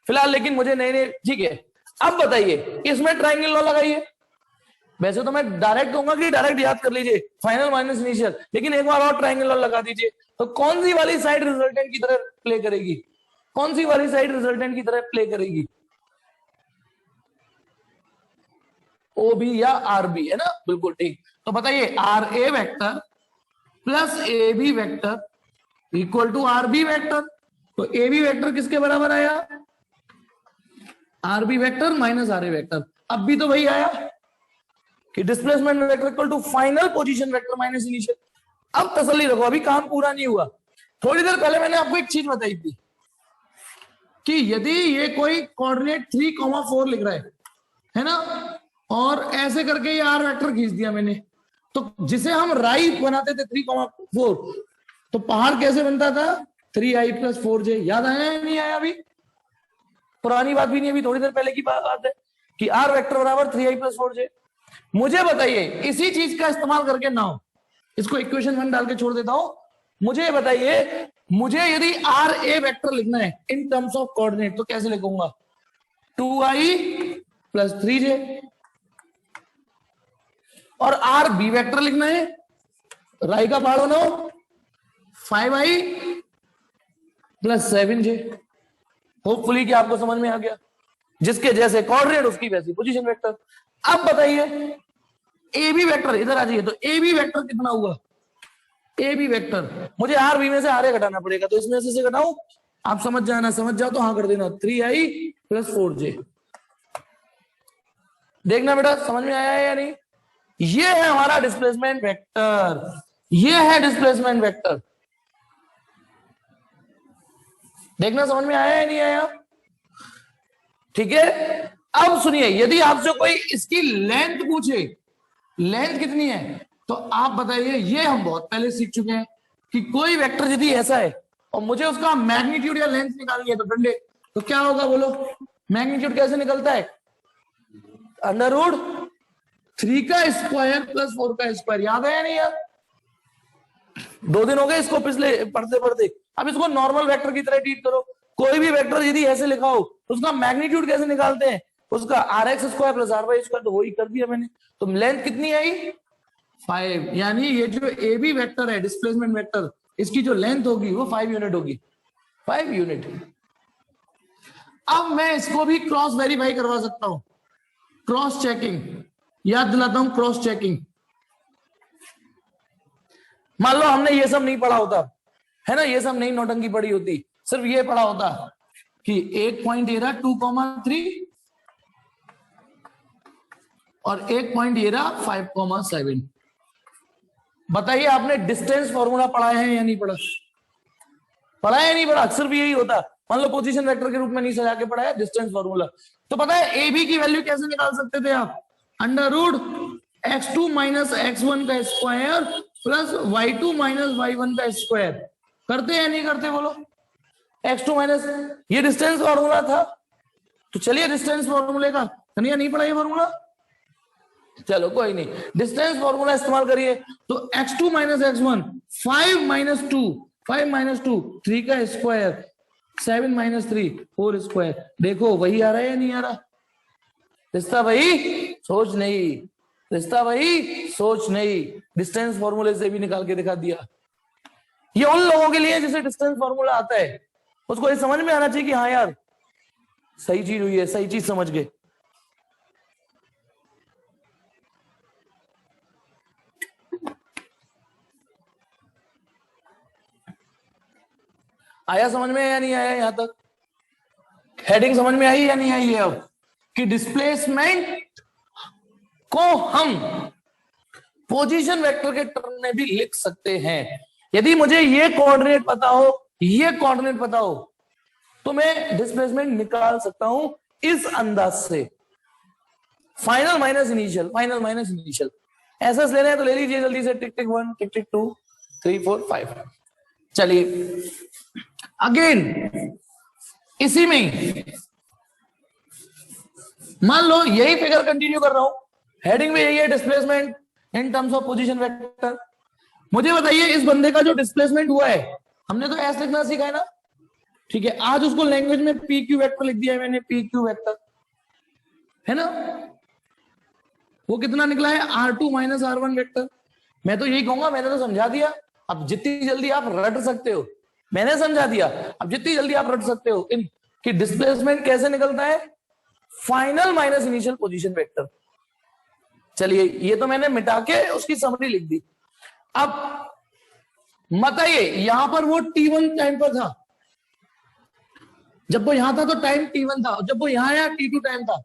फिलहाल, लेकिन मुझे नए ठीक है। अब बताइए इसमें ट्रायंगल लॉ लगाइए। वैसे तो मैं डायरेक्ट कहूंगा कि डायरेक्ट याद कर लीजिए, फाइनल माइनस इनिशियल, लेकिन एक बार और ट्रायंगल लॉ लगा दीजिए। तो कौन सी वाली साइड रिजल्टेंट की तरह प्ले करेगी, कौन सी वाली साइड रिजल्टेंट की तरह प्ले करेगी, ओ बी या आर बी, है ना, बिल्कुल ठीक। तो बताइए R A vector plus A B vector equal to R B vector. तो ए बी वेक्टर किसके बराबर आया, R B vector minus R A vector. अब भी तो वही आया कि displacement vector equal to final position vector minus initial. अब तसल्ली रखो, अभी काम पूरा नहीं हुआ। थोड़ी देर पहले मैंने आपको एक चीज बताई थी कि यदि ये कोई कोऑर्डिनेट 3,4 लिख रहा है ना, और ऐसे करके ये आर वेक्टर खींच दिया मैंने, तो जिसे हम राइट बनाते थे 3,4, तो पहाड़ कैसे बनता था 3i + 4j। याद आया या नहीं आया? अभी पुरानी बात भी नहीं, अभी थोड़ी देर पहले की बात है कि आर वेक्टर बराबर 3i + 4j। मुझे बताइए इसी चीज का इस्तेमाल करके नाउ इसको इक्वेशन 1 डाल के छोड़ देता हूं। मुझे बताइए, मुझे यदि आर ए वेक्टर लिखना है इन टर्म्स ऑफ कोऑर्डिनेट तो कैसे लिखूंगा, 2i + 3j। और आर बी वेक्टर लिखना है, राई का पहाड़ बनाओ, 5i + 7j। होपफुली कि आपको समझ में आ गया, जिसके जैसे कोऑर्डिनेट उसकी वैसी पोजीशन वेक्टर। अब बताइए ए बी वेक्टर, इधर आ जाइए, तो ए बी वेक्टर कितना हुआ, ए बी वेक्टर मुझे आर बी में से आर ए घटाना पड़ेगा, तो इसमें से घटाऊं, आप समझ जाना, समझ जाओ तो हाँ कर देना, 3i + 4j। देखना बेटा समझ में आया है या नहीं? ये है हमारा डिस्प्लेसमेंट वेक्टर, ये है डिस्प्लेसमेंट वेक्टर। देखना समझ में आया या नहीं आया? ठीक है। अब सुनिए, यदि आपसे कोई इसकी लेंथ पूछे, लेंथ कितनी है, तो आप बताइए, ये हम बहुत पहले सीख चुके हैं कि कोई वेक्टर यदि ऐसा है और मुझे उसका मैग्नीट्यूड या लेंथ निकालनी है, तो डंडे, तो क्या होगा बोलो, मैग्नीट्यूड कैसे निकलता है, √3 का स्क्वायर + 4 का स्क्वायर। याद है या नहीं यार? 2 दिन हो गए इसको पिछले पढ़ते पढ़ते। अब इसको नॉर्मल वेक्टर की तरह ट्रीट करो। कोई भी वेक्टर यदि ऐसे लिखा हो तो उसका मैग्नीट्यूड कैसे निकालते हैं, उसका rx² + ry², तो वही कर दिया मैंने। तो लेंथ कितनी आई, 5। यानी ये जो ए बी वेक्टर है डिस्प्लेसमेंट वेक्टर, इसकी जो लेंथ होगी वो 5 यूनिट होगी, 5 यूनिट। अब मैं इसको भी क्रॉस वेरीफाई करवा सकता हूं, क्रॉस चेकिंग, याद दिलाता हूं, क्रॉस चेकिंग। मान लो हमने ये सब नहीं पढ़ा होता, है ना, ये सब नहीं नौटंकी पढ़ी होती, सिर्फ ये पढ़ा होता कि एक पॉइंट ये रहा 2,3 और एक पॉइंट ये रहा 5,7। बताइए आपने डिस्टेंस फॉर्मूला पढ़ा है या नहीं पढ़ा, पढ़ा है या नहीं पढ़ा? सिर्फ यही होता। मान लो पोजीशन वेक्टर के रूप में नहीं सजा के पढ़ा है डिस्टेंस फॉर्मूला। तो पता है ए बी की वैल्यू कैसे निकाल सकते थे आप, √x2 - x1 का स्क्वायर + y2 - y1 का स्क्वायर। करते हैं या नहीं करते बोलो? x2 माइनस, ये डिस्टेंस फॉर्मूला था, तो चलिए डिस्टेंस फॉर्मूले का, कन्हैया नहीं पढ़ा ये फॉर्मूला, चलो कोई नहीं, डिस्टेंस फॉर्मूला इस्तेमाल करिए। तो x2 - x1, 5 - 2, 5 - 2, 3 का स्क्वायर, 7 - 3, 4 स्क्वायर। देखो वही आ रहा है या नहीं आ रहा? रिश्ता वही, सोच नहीं, रिश्ता वही, सोच नहीं। डिस्टेंस फॉर्मूले से भी निकाल के दिखा दिया। ये उन लोगों के लिए जिसे डिस्टेंस फॉर्मूला आता है, उसको ये समझ में आना चाहिए कि हाँ यार सही चीज हुई है, सही चीज समझ गए। आया समझ में या नहीं आया? यहां तक हेडिंग समझ में आई या नहीं आई है अब, कि डिस्प्लेसमेंट को हम पोजीशन वेक्टर के टर्म में भी लिख सकते हैं। यदि मुझे ये कोऑर्डिनेट पता हो, ये कोऑर्डिनेट पता हो, तो मैं डिस्प्लेसमेंट निकाल सकता हूं इस अंदाज से, final minus initial, final minus initial. ऐसा लेना है तो ले लीजिए जल्दी से, टिक टिक 1, टिक टिक 2, 3, 4, 5। चलिए अगेन इसी में मान लो यही फिगर कंटिन्यू कर रहा हूं, हेडिंग में यही है, displacement in terms of position vector. मुझे बताइए इस बंदे का जो डिस्प्लेसमेंट हुआ है, हमने तो ऐसे लिखना सीखा है ना, ठीक है, आज उसको लैंग्वेज में पी क्यू वेक्टर लिख दिया है मैंने, पी क्यू वेक्टर, है ना। वो कितना निकला है, R2 - R1 वेक्टर। मैं तो यही कहूंगा, मैंने तो समझा दिया, अब जितनी जल्दी आप रट सकते हो, मैंने समझा दिया, अब जितनी जल्दी आप रट सकते हो इन कि डिस्प्लेसमेंट कैसे निकलता है, final minus initial position vector. चलिए ये तो मैंने मिटा के उसकी समरी लिख दी। अब बताइए यहां पर वो T1 टाइम पर था, जब वो यहां था तो टाइम T1 था, जब वो यहां आया T2 टाइम था।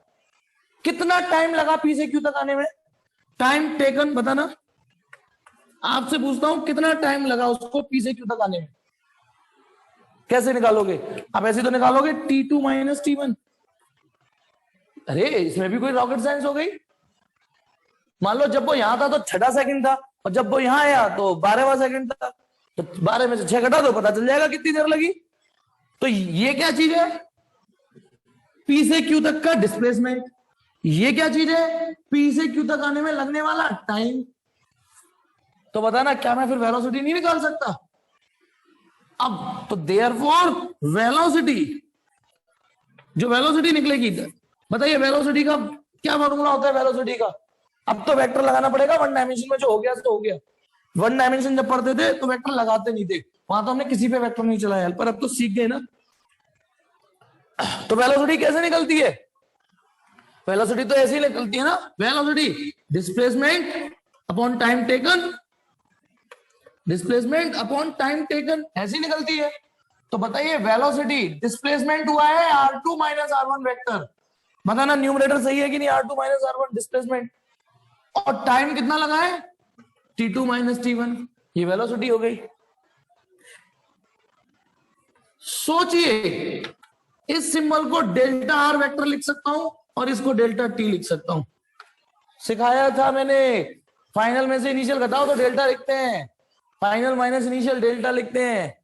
कितना टाइम लगा P से Q तक आने में? टाइम टेकन बताना, आपसे पूछता हूं कितना टाइम लगा उसको P से Q तक आने में? कैसे निकालोगे आप? ऐसे तो निकालोगे T2 माइनस T1। अरे इसमें भी कोई रॉकेट साइंस हो गई? मान लो जब वो यहां था तो 6वां सेकंड था, और जब वो यहां आया तो 12वां सेकंड था, तो 12 में से 6 घटा दो, पता चल जाएगा कितनी देर लगी। तो ये क्या चीज है? P से Q तक का डिस्प्लेसमेंट। ये क्या चीज है? P से Q तक आने में लगने वाला टाइम। तो बताना क्या मैं फिर वेलोसिटी नहीं निकाल सकता? अब तो देयरफॉर वेलोसिटी, जो वेलोसिटी निकलेगी, बताइए वेलोसिटी का क्या फॉर्मूला होता है वेलोसिटी का? अब तो वेक्टर लगाना पड़ेगा, वन डायमेंशन में जो हो गया तो हो गया। वन डायमेंशन जब पढ़ते थे तो वेक्टर लगाते नहीं थे, वहां तो हमने किसी पे वेक्टर नहीं चलाया, पर अब तो सीख गए ना। तो वेलोसिटी कैसे निकलती है? वेलोसिटी तो ऐसे ही निकलती है ना, velocity displacement upon time taken, displacement upon time taken, ऐसी निकलती है। तो बताइए वेलोसिटी डिस्प्लेसमेंट हुआ है R2 माइनस R1 वेक्टर, बताना न्यूमरेटर सही है कि नहीं? R2 माइनस R1 डिस्प्लेसमेंट, और टाइम कितना लगा है? T2 माइनस T1, ये वेलोसिटी हो गई। सोचिए इस सिंबल को डेल्टा R वेक्टर लिख सकता हूं और इसको डेल्टा T लिख सकता हूं, सिखाया था मैंने। फाइनल में से इनिशियल घटाओ तो डेल्टा लिखते हैं, फाइनल माइनस इनिशियल डेल्टा लिखते हैं,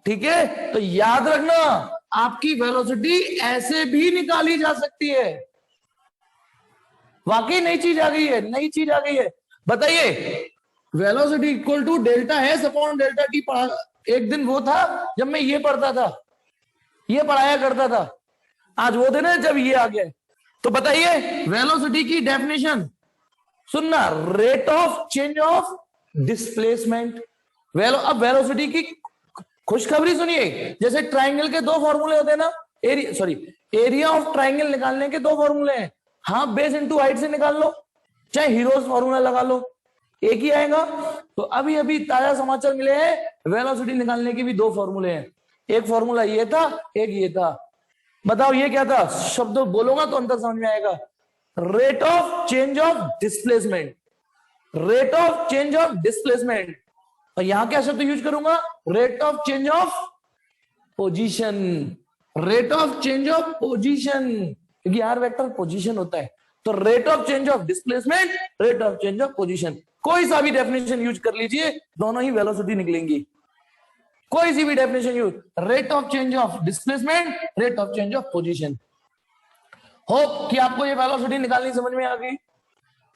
ठीक है? तो याद रखना आपकी वेलोसिटी ऐसे भी निकाली जा सकती है। वाकई नई चीज आ गई है, नई चीज आ गई है। बताइए velocity equal to delta S upon delta T पढ़ा, एक दिन वो था जब मैं ये पढ़ता था, ये पढ़ाया करता था, आज वो दिन है जब ये आ गया। तो बताइए वेलोसिटी की डेफिनेशन सुनना, rate of change of displacement. अब वेलोसिटी की खुशखबरी सुनिए, जैसे ट्राइंगल के दो फॉर्मूले होते हैं ना, एरिया ऑफ ट्राइंगल निकालने के दो फॉर्मूले हैं, हाफ बेस इनटू हाइट से निकाल लो, चाहे हीरोज फॉर्मूला लगा लो, एक ही आएगा। तो अभी अभी ताजा समाचार मिले हैं, वेलोसिटी निकालने के भी दो फॉर्मूले हैं, एक फॉर्मूला ये था, एक ये था। बताओ ये क्या था? शब्द बोलूंगा तो अंतर समझ में आएगा। Rate of change of displacement, rate of change of displacement, और यहां क्या शब्द यूज करूंगा? Rate of change of position, rate of change of position, क्योंकि आर वेक्टर पोजीशन होता है। तो rate of change of displacement, rate of change of position, कोई सा भी डेफिनेशन यूज कर लीजिए, दोनों ही वेलोसिटी निकलेंगी। कोई सी भी definition use, rate of change of displacement, rate of change of position. Hope कि आपको ये वेलोसिटी निकालनी समझ में आ गई।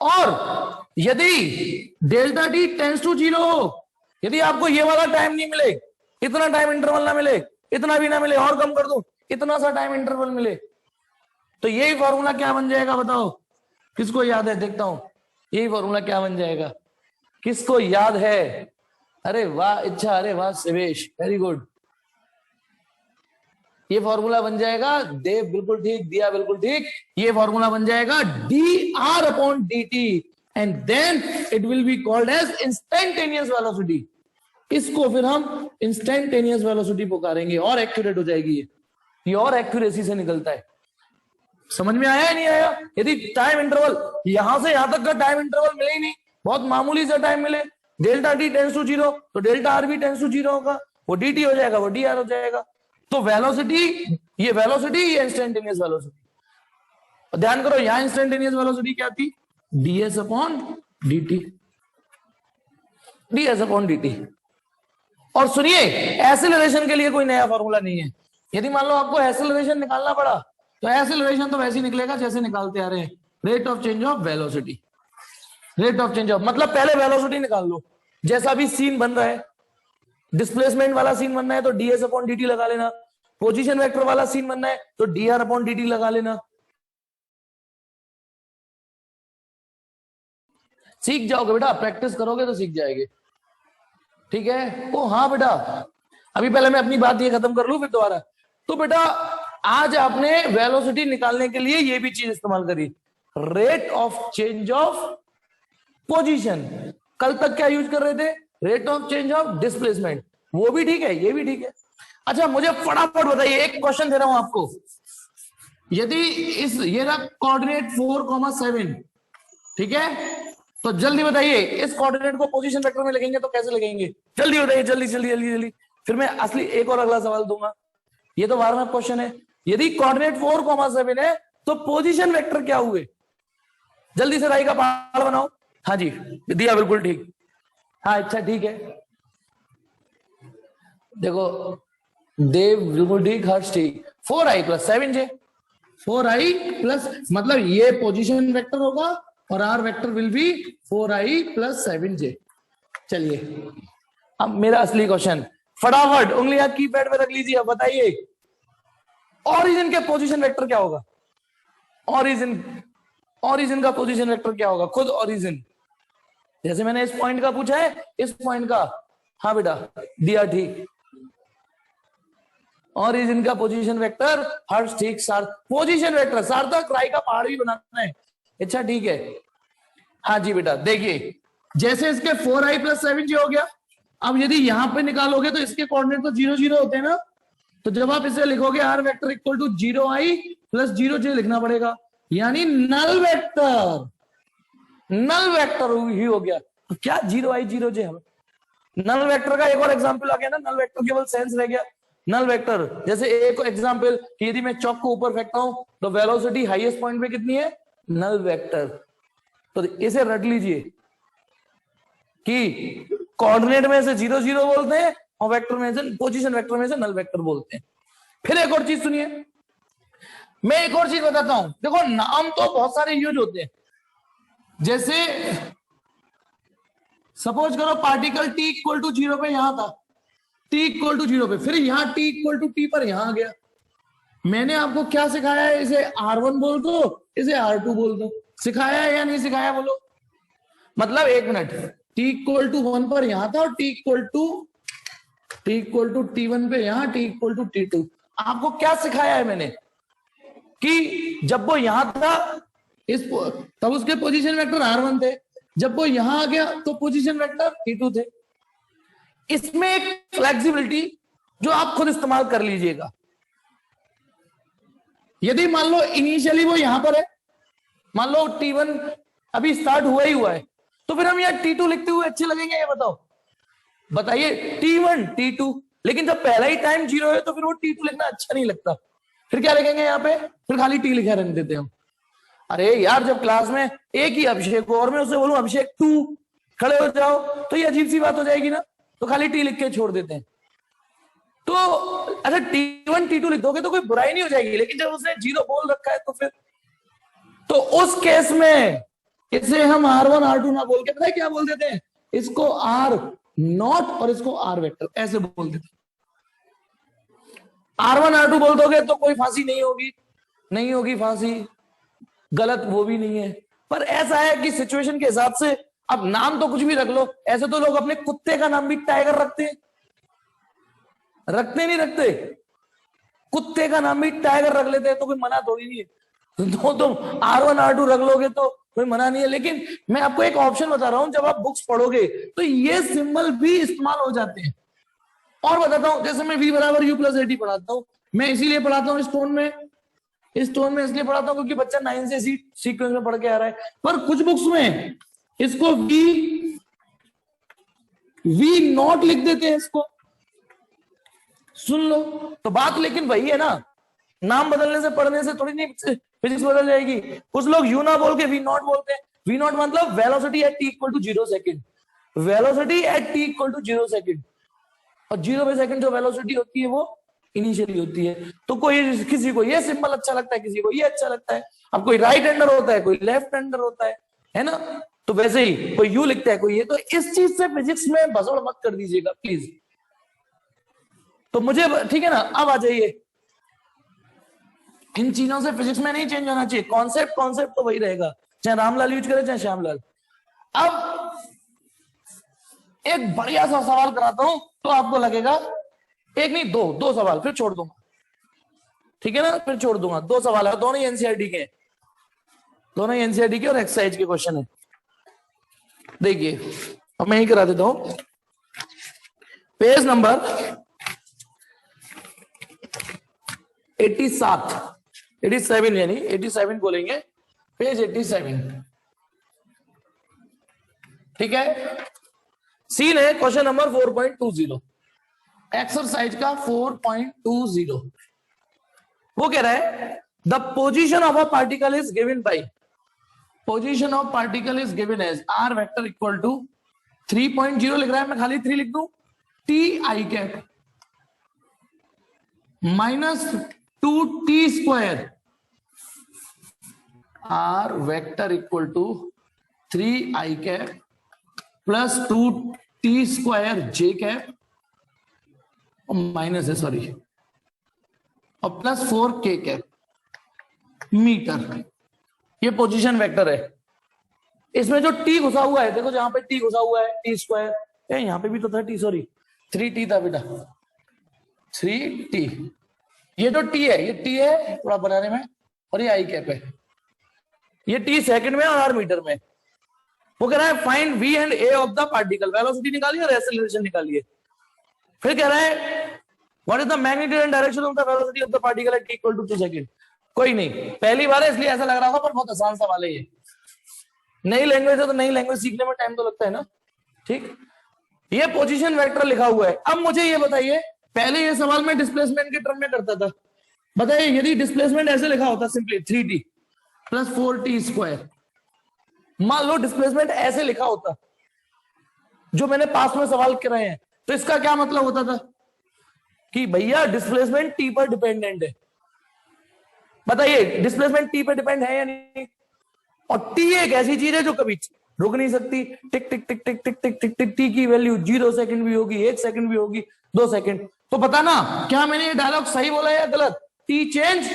और यदि डेल्टा टी टेंस टू 0 हो, यदि आपको ये वाला टाइम नहीं मिले, इतना टाइम इंटरवल ना मिले, इतना भी ना मिले, और कम कर दो, इतना सा टाइम इंटरवल मिले, तो यही फॉर्मूला क्या बन जाएगा? बताओ किसको याद है? देखता हूं यही फॉर्मूला क्या बन जाएगा, किसको याद है? अरे वाह इच्छा, अरे वाह शिवेश, वेरी गुड। ये फॉर्मूला बन जाएगा, देव बिल्कुल ठीक, दिया बिल्कुल ठीक, ये फॉर्मूला बन जाएगा dr upon dt, and then it will be called as instantaneous velocity. इसको फिर हम इंस्टेंटेनियस वेलोसिटी पुकारेंगे, और एक्यूरेट हो जाएगी ये और एक्यूरेसी से निकलता है। समझ में आया या नहीं आया? यदि टाइम इंटरवल यहां से यहां तक का टाइम इंटरवल मिले ही नहीं, बहुत मामूली सा टाइम मिले, डेल्टा टी टेंस टू 0, तो डेल्टा आर भी टेंस टू 0 होगा, वो डी टी हो जाएगा, वो डी आर हो जाएगा। तो वेलोसिटी, ये वेलोसिटी, ये इंस्टेंटेनियस वेलोसिटी। ध्यान करो यहां इंस्टेंटेनियस वेलोसिटी क्या थी? ds upon dt, ds upon dt। और सुनिए एक्सेलरेशन के लिए कोई नया फॉर्मूला नहीं है। यदि मान लो आपको एक्सेलरेशन निकालना पड़ा, तो एक्सेलरेशन तो वैसे ही निकलेगा जैसे निकालते आ रहे हैं, rate of change of velocity, rate of change of, मतलब पहले वेलोसिटी निकाल लो, जैसा भी सीन बन रहा है, डिस्प्लेसमेंट वाला सीन बनना है तो ds अपॉन dt लगा लेना, पोजीशन वेक्टर वाला सीन बनना है तो dr अपॉन dt लगा लेना। सीख जाओगे बेटा, प्रैक्टिस करोगे तो सीख जाएंगे, ठीक है? ओ हाँ बेटा, अभी पहले मैं अपनी बात ये खत्म कर लूं फिर दोबारा। तो बेटा आज आपने वेलोसिटी निकालने के लिए ये भी चीज इस्तेमाल करी, rate of change of position. कल तक क्या यूज कर रहे थे? Rate of change of displacement. वो भी ठीक है, ये भी ठीक है। अच्छा मुझे फटाफट बताइए, एक क्वेश्चन दे रहा हूं आपको। यदि इस ये रहा कोऑर्डिनेट 4,7, ठीक है, तो जल्दी बताइए इस कोऑर्डिनेट को पोजीशन वेक्टर में लगेंगे तो कैसे लगेंगे? जल्दी बताइए, जल्दी जल्दी जल्दी जल्दी। फिर मैं असली एक और अगला सवाल दूंगा। ये तो 12वां क्वेश्चन है। यदि कोऑर्डिनेट 4,7 है तो पोजीशन वेक्टर क्या हुए? जल्दी से राई का पहाड़ बनाओ। हाँ जी, दिया बिल्कुल ठीक। हाँ अच्छा ठीक है, देखो देव बिल्कुल ठीक, हर्ष ठीक। 4i + 7j, 4i प्लस मतलब ये पोजीशन वेक्टर होगा और R vector will be 4i + 7j। चलिए अब मेरा असली क्वेश्चन, फटाफट उंगलियां कीपैड पे रख लीजिए। अब बताइए ओरिजिन के पोजीशन वेक्टर क्या होगा? ओरिजिन का पोजीशन वेक्टर क्या होगा? खुद ओरिजिन, जैसे मैंने इस पॉइंट का पूछा है, इस पॉइंट का। हाँ बेटा दिया ठीक। ओरिजिन का पोजीशन वेक्टर, हर्ष ठीक। पोजीशन वेक्टर सार्थक राय का पहाड़ भी बनाना है। अच्छा ठीक है। हाँ जी बेटा देखिए, जैसे इसके 4i + 7j हो गया। अब यदि यहां पे निकालोगे तो इसके कोऑर्डिनेट तो 0 0 होते हैं ना, तो जब आप इसे लिखोगे r vector equal to 0i + 0j लिखना पड़ेगा, यानी नल वेक्टर ही हो गया। तो क्या 0i 0j है? नल वेक्टर का एक और एग्जांपल आ गया ना, नल वेक्टर केवल सेंस रह गया। नल वेक्टर जैसे एक एग्जांपल कि यदि मैं चौक को ऊपर फेंकता हूं तो वेलोसिटी हाईएस्ट पॉइंट पे कितनी है? Null vector. तो इसे रट लीजिए कि कोऑर्डिनेट में से 0 0 बोलते हैं और वेक्टर में से, पोजीशन वेक्टर में से नल वेक्टर बोलते हैं। फिर एक और चीज सुनिए, मैं एक और चीज बताता हूं। देखो नाम तो बहुत सारे यूज होते हैं, जैसे सपोज करो पार्टिकल t = 0 पे यहां था, t = 0 पे, फिर यहां t = t पर यहां आ गया। मैंने आपको क्या सिखाया है? इसे R1 बोल दो, इसे R2 बोल दो। सिखाया है या नहीं सिखाया बोलो? मतलब एक मिनट, t = 1 पर यहां था और t = t1 पे यहां, t = t2। आपको क्या सिखाया है मैंने? कि जब वो यहां था तब उसके पोजीशन वेक्टर R1 थे, जब वो यहां आ गया तो पोजीशन वेक्टर t2 थे। इसमें एक फ्लेक्सिबिलिटी जो आप खुद इस्तेमाल कर लीजिएगा। यदि मान लो इनिशियली वो यहां पर है, मान लो t1 अभी स्टार्ट हुआ ही हुआ है, तो फिर हम यहाँ t2 लिखते हुए अच्छे लगेंगे? ये बताओ, बताइए। t1 t2, लेकिन जब पहला ही टाइम 0 है तो फिर वो t2 लिखना अच्छा नहीं लगता। फिर क्या लिखेंगे यहाँ पे? फिर खाली t लिखा रहने देते हैं। अरे यार जब क्लास में एक ही अभिषेक हो और मैं उसे बोलूं अभिषेक 2 खड़े हो जाओ, तो ये अजीब सी बात हो जाएगी ना, तो खाली t लिख के छोड़ देते हैं। तो अच्छा t1 t2 लिख दोगे तो कोई बुराई नहीं हो जाएगी, लेकिन जब उसने 0 बोल रखा है तो फिर, तो उस केस में इसे हम R1 R2 ना बोल के पता है क्या बोल देते हैं? इसको R0 और इसको R वेक्टर ऐसे बोल देते हैं। R1 R2 बोल दोगे तो कोई फांसी नहीं होगी फांसी, गलत वो भी नहीं है। पर ऐसा है कि सिचुएशन के हिसाब से अब नाम तो कुछ भी रख लो। ऐसे तो लोग अपने कुत्ते का नाम भी टाइगर रखते नहीं रखते? कुत्ते का नाम भी टाइगर रख लेते हैं तो कोई मना थोड़ी नहीं है। तो तुम R1 R2 रख लोगे तो कोई मना नहीं है। लेकिन मैं आपको एक ऑप्शन बता रहा हूं, जब आप बुक्स पढ़ोगे तो ये सिंबल भी इस्तेमाल हो जाते हैं। और बताता हूं, जैसे मैं v = u + at पढ़ाता हूं, मैं इसीलिए पढ़ाता हूं इस टोन में इसलिए पढ़ाता हूं क्योंकि बच्चा 9 से सीक्वेंस में पढ़ के आ रहा है। पर कुछ बुक्स में इसको v0 लिख देते हैं। इसको सुन लो तो बात लेकिन वही है ना, नाम बदलने से पढ़ने से थोड़ी नहीं फिजिक्स बदल जाएगी। कुछ लोग u ना बोल के v0 बोलते हैं। v0 मतलब velocity at t = 0 second, velocity at t = 0 second, और 0 सेकंड जो वेलोसिटी होती है वो इनिशियली होती है। तो कोई किसी को ये सिंबल अच्छा लगता है, किसी को ये अच्छा लगता है। अब कोई राइट हैंडर होता है, कोई लेफ्ट हैंडर होता है ना, तो वैसे ही कोई यू लिखता है, कोई ये। तो इस चीज से फिजिक्स में भसड़ मत कर दीजिएगा प्लीज। तो मुझे ठीक है ना, अब आ जाइए, इन चीजों से फिजिक्स में नहीं चेंज होना चाहिए। कॉन्सेप्ट तो वही रहेगा, चाहे रामलाल यूज करे चाहे श्यामलाल। अब एक बढ़िया सा सवाल कराता हूं तो आपको लगेगा, एक नहीं दो सवाल फिर छोड़ दूंगा, ठीक है ना, फिर छोड़ दूंगा। 2 सवाल है, दोनों ही एनसीईआरटी के। दोनों एनसीईआरटी के और एक्सरसाइज के क्वेश्चन है। देखिए अब मैं ही करा देता हूं, पेज नंबर 87 यानी 87 बोलेंगे, पेज 87। ठीक है, सीन है क्वेश्चन नंबर 4.20, एक्सरसाइज का 4.20। वो कह रहा है the position of a particle is given by, position of particle is given as R vector equal to 3.0 लिख रहा है, मैं खाली 3 लिख दूं, T I cap minus 2t square R vector equal to 3 I cap plus 2t square J cap minus है sorry, और plus 4k cap metre. ये पोजीशन वेक्टर है। इसमें जो t घुसा हुआ है, देखो जहां पे t घुसा हुआ है t स्क्वायर, यहां पे भी तो था t, सॉरी 3t था बेटा, 3t। ये जो t है, ये t है थोड़ा बनाने में, और ये आई कैप है। ये t सेकंड में और r मीटर में। वो कह रहा है find v and a of the particle, velocity निकालिए और एक्सेलरेशन निकालिए। फिर कह रहा है what is the magnitude and direction of the velocity of the particle at t equal to 2 second. कोई नहीं, पहली बार है इसलिए ऐसा लग रहा होगा, पर बहुत आसान सवाल है ये। नई लैंग्वेज है तो नई लैंग्वेज सीखने में टाइम तो लगता है ना। ठीक, ये पोजीशन वेक्टर लिखा हुआ है। अब मुझे ये बताइए, पहले ये सवाल मैं डिस्प्लेसमेंट के टर्म में करता था, बताइए यदि डिस्प्लेसमेंट ऐसे लिखा होता simply 3t plus 4t square, मान लो डिस्प्लेसमेंट ऐसे लिखा होता जो मैंने पास में सवाल कराए हैं, तो इसका क्या मतलब होता था कि भैया डिस्प्लेसमेंट t पर डिपेंडेंट है। बताइए डिस्प्लेसमेंट t पर डिपेंड है या नहीं? और t एक ऐसी चीज है जो कभी रुक नहीं सकती, टिक टिक टिक टिक टिक टिक टिक टिक, t की वैल्यू 0 सेकंड भी होगी, 1 सेकंड भी होगी, 2 सेकंड। तो पता ना क्या मैंने ये डायलॉग सही बोला या गलत? t चेंज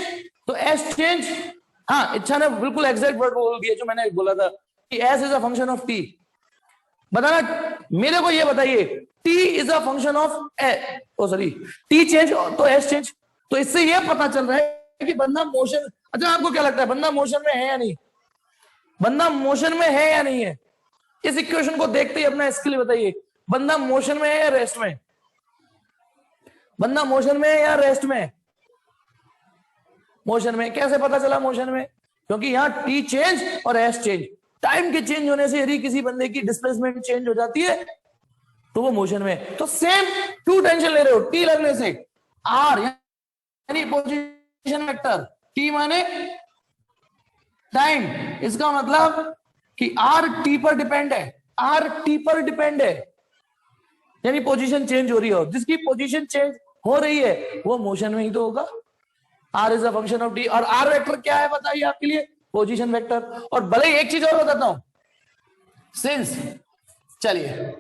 तो s चेंज। हाँ, इच्छा ने बिल्कुल एग्जैक्ट वर्ड बोल दिया जो मैंने बोला था कि s is a function of t। बताना मेरे को, ये बताइए t is a function of sorry t change तो s चेंज। तो इससे ये पता चल रहा है कि बंदा मोशन, अच्छा आपको क्या लगता है बंदा मोशन में है या नहीं? बंदा मोशन में है या नहीं है? इस इक्वेशन को देखते ही अपना इसके लिए बताइए, बंदा मोशन में है या रेस्ट में? बंदा मोशन में है या रेस्ट में? मोशन में। कैसे पता चला मोशन में? क्योंकि यहां टी चेंज और एस चेंज, टाइम के चेंज होने से यदि किसी बंदे की डिस्प्लेसमेंट चेंज हो जाती है तो वो मोशन में। तो सेम क्यों टेंशन ले रहे हो टी लगने से? आर यानी पोजीशन वेक्टर, टी माने टाइम, इसका मतलब कि आर टी पर डिपेंड है, आर टी पर डिपेंड है, यानी पोजीशन चेंज हो रही हो। जिसकी पोजीशन चेंज हो रही है वो मोशन में ही तो होगा। R is a function of T. और आर वेक्टर क्या है बताइए आपके लिए? Position vector. और भले एक चीज और बताता हूं, सिंस, चलिए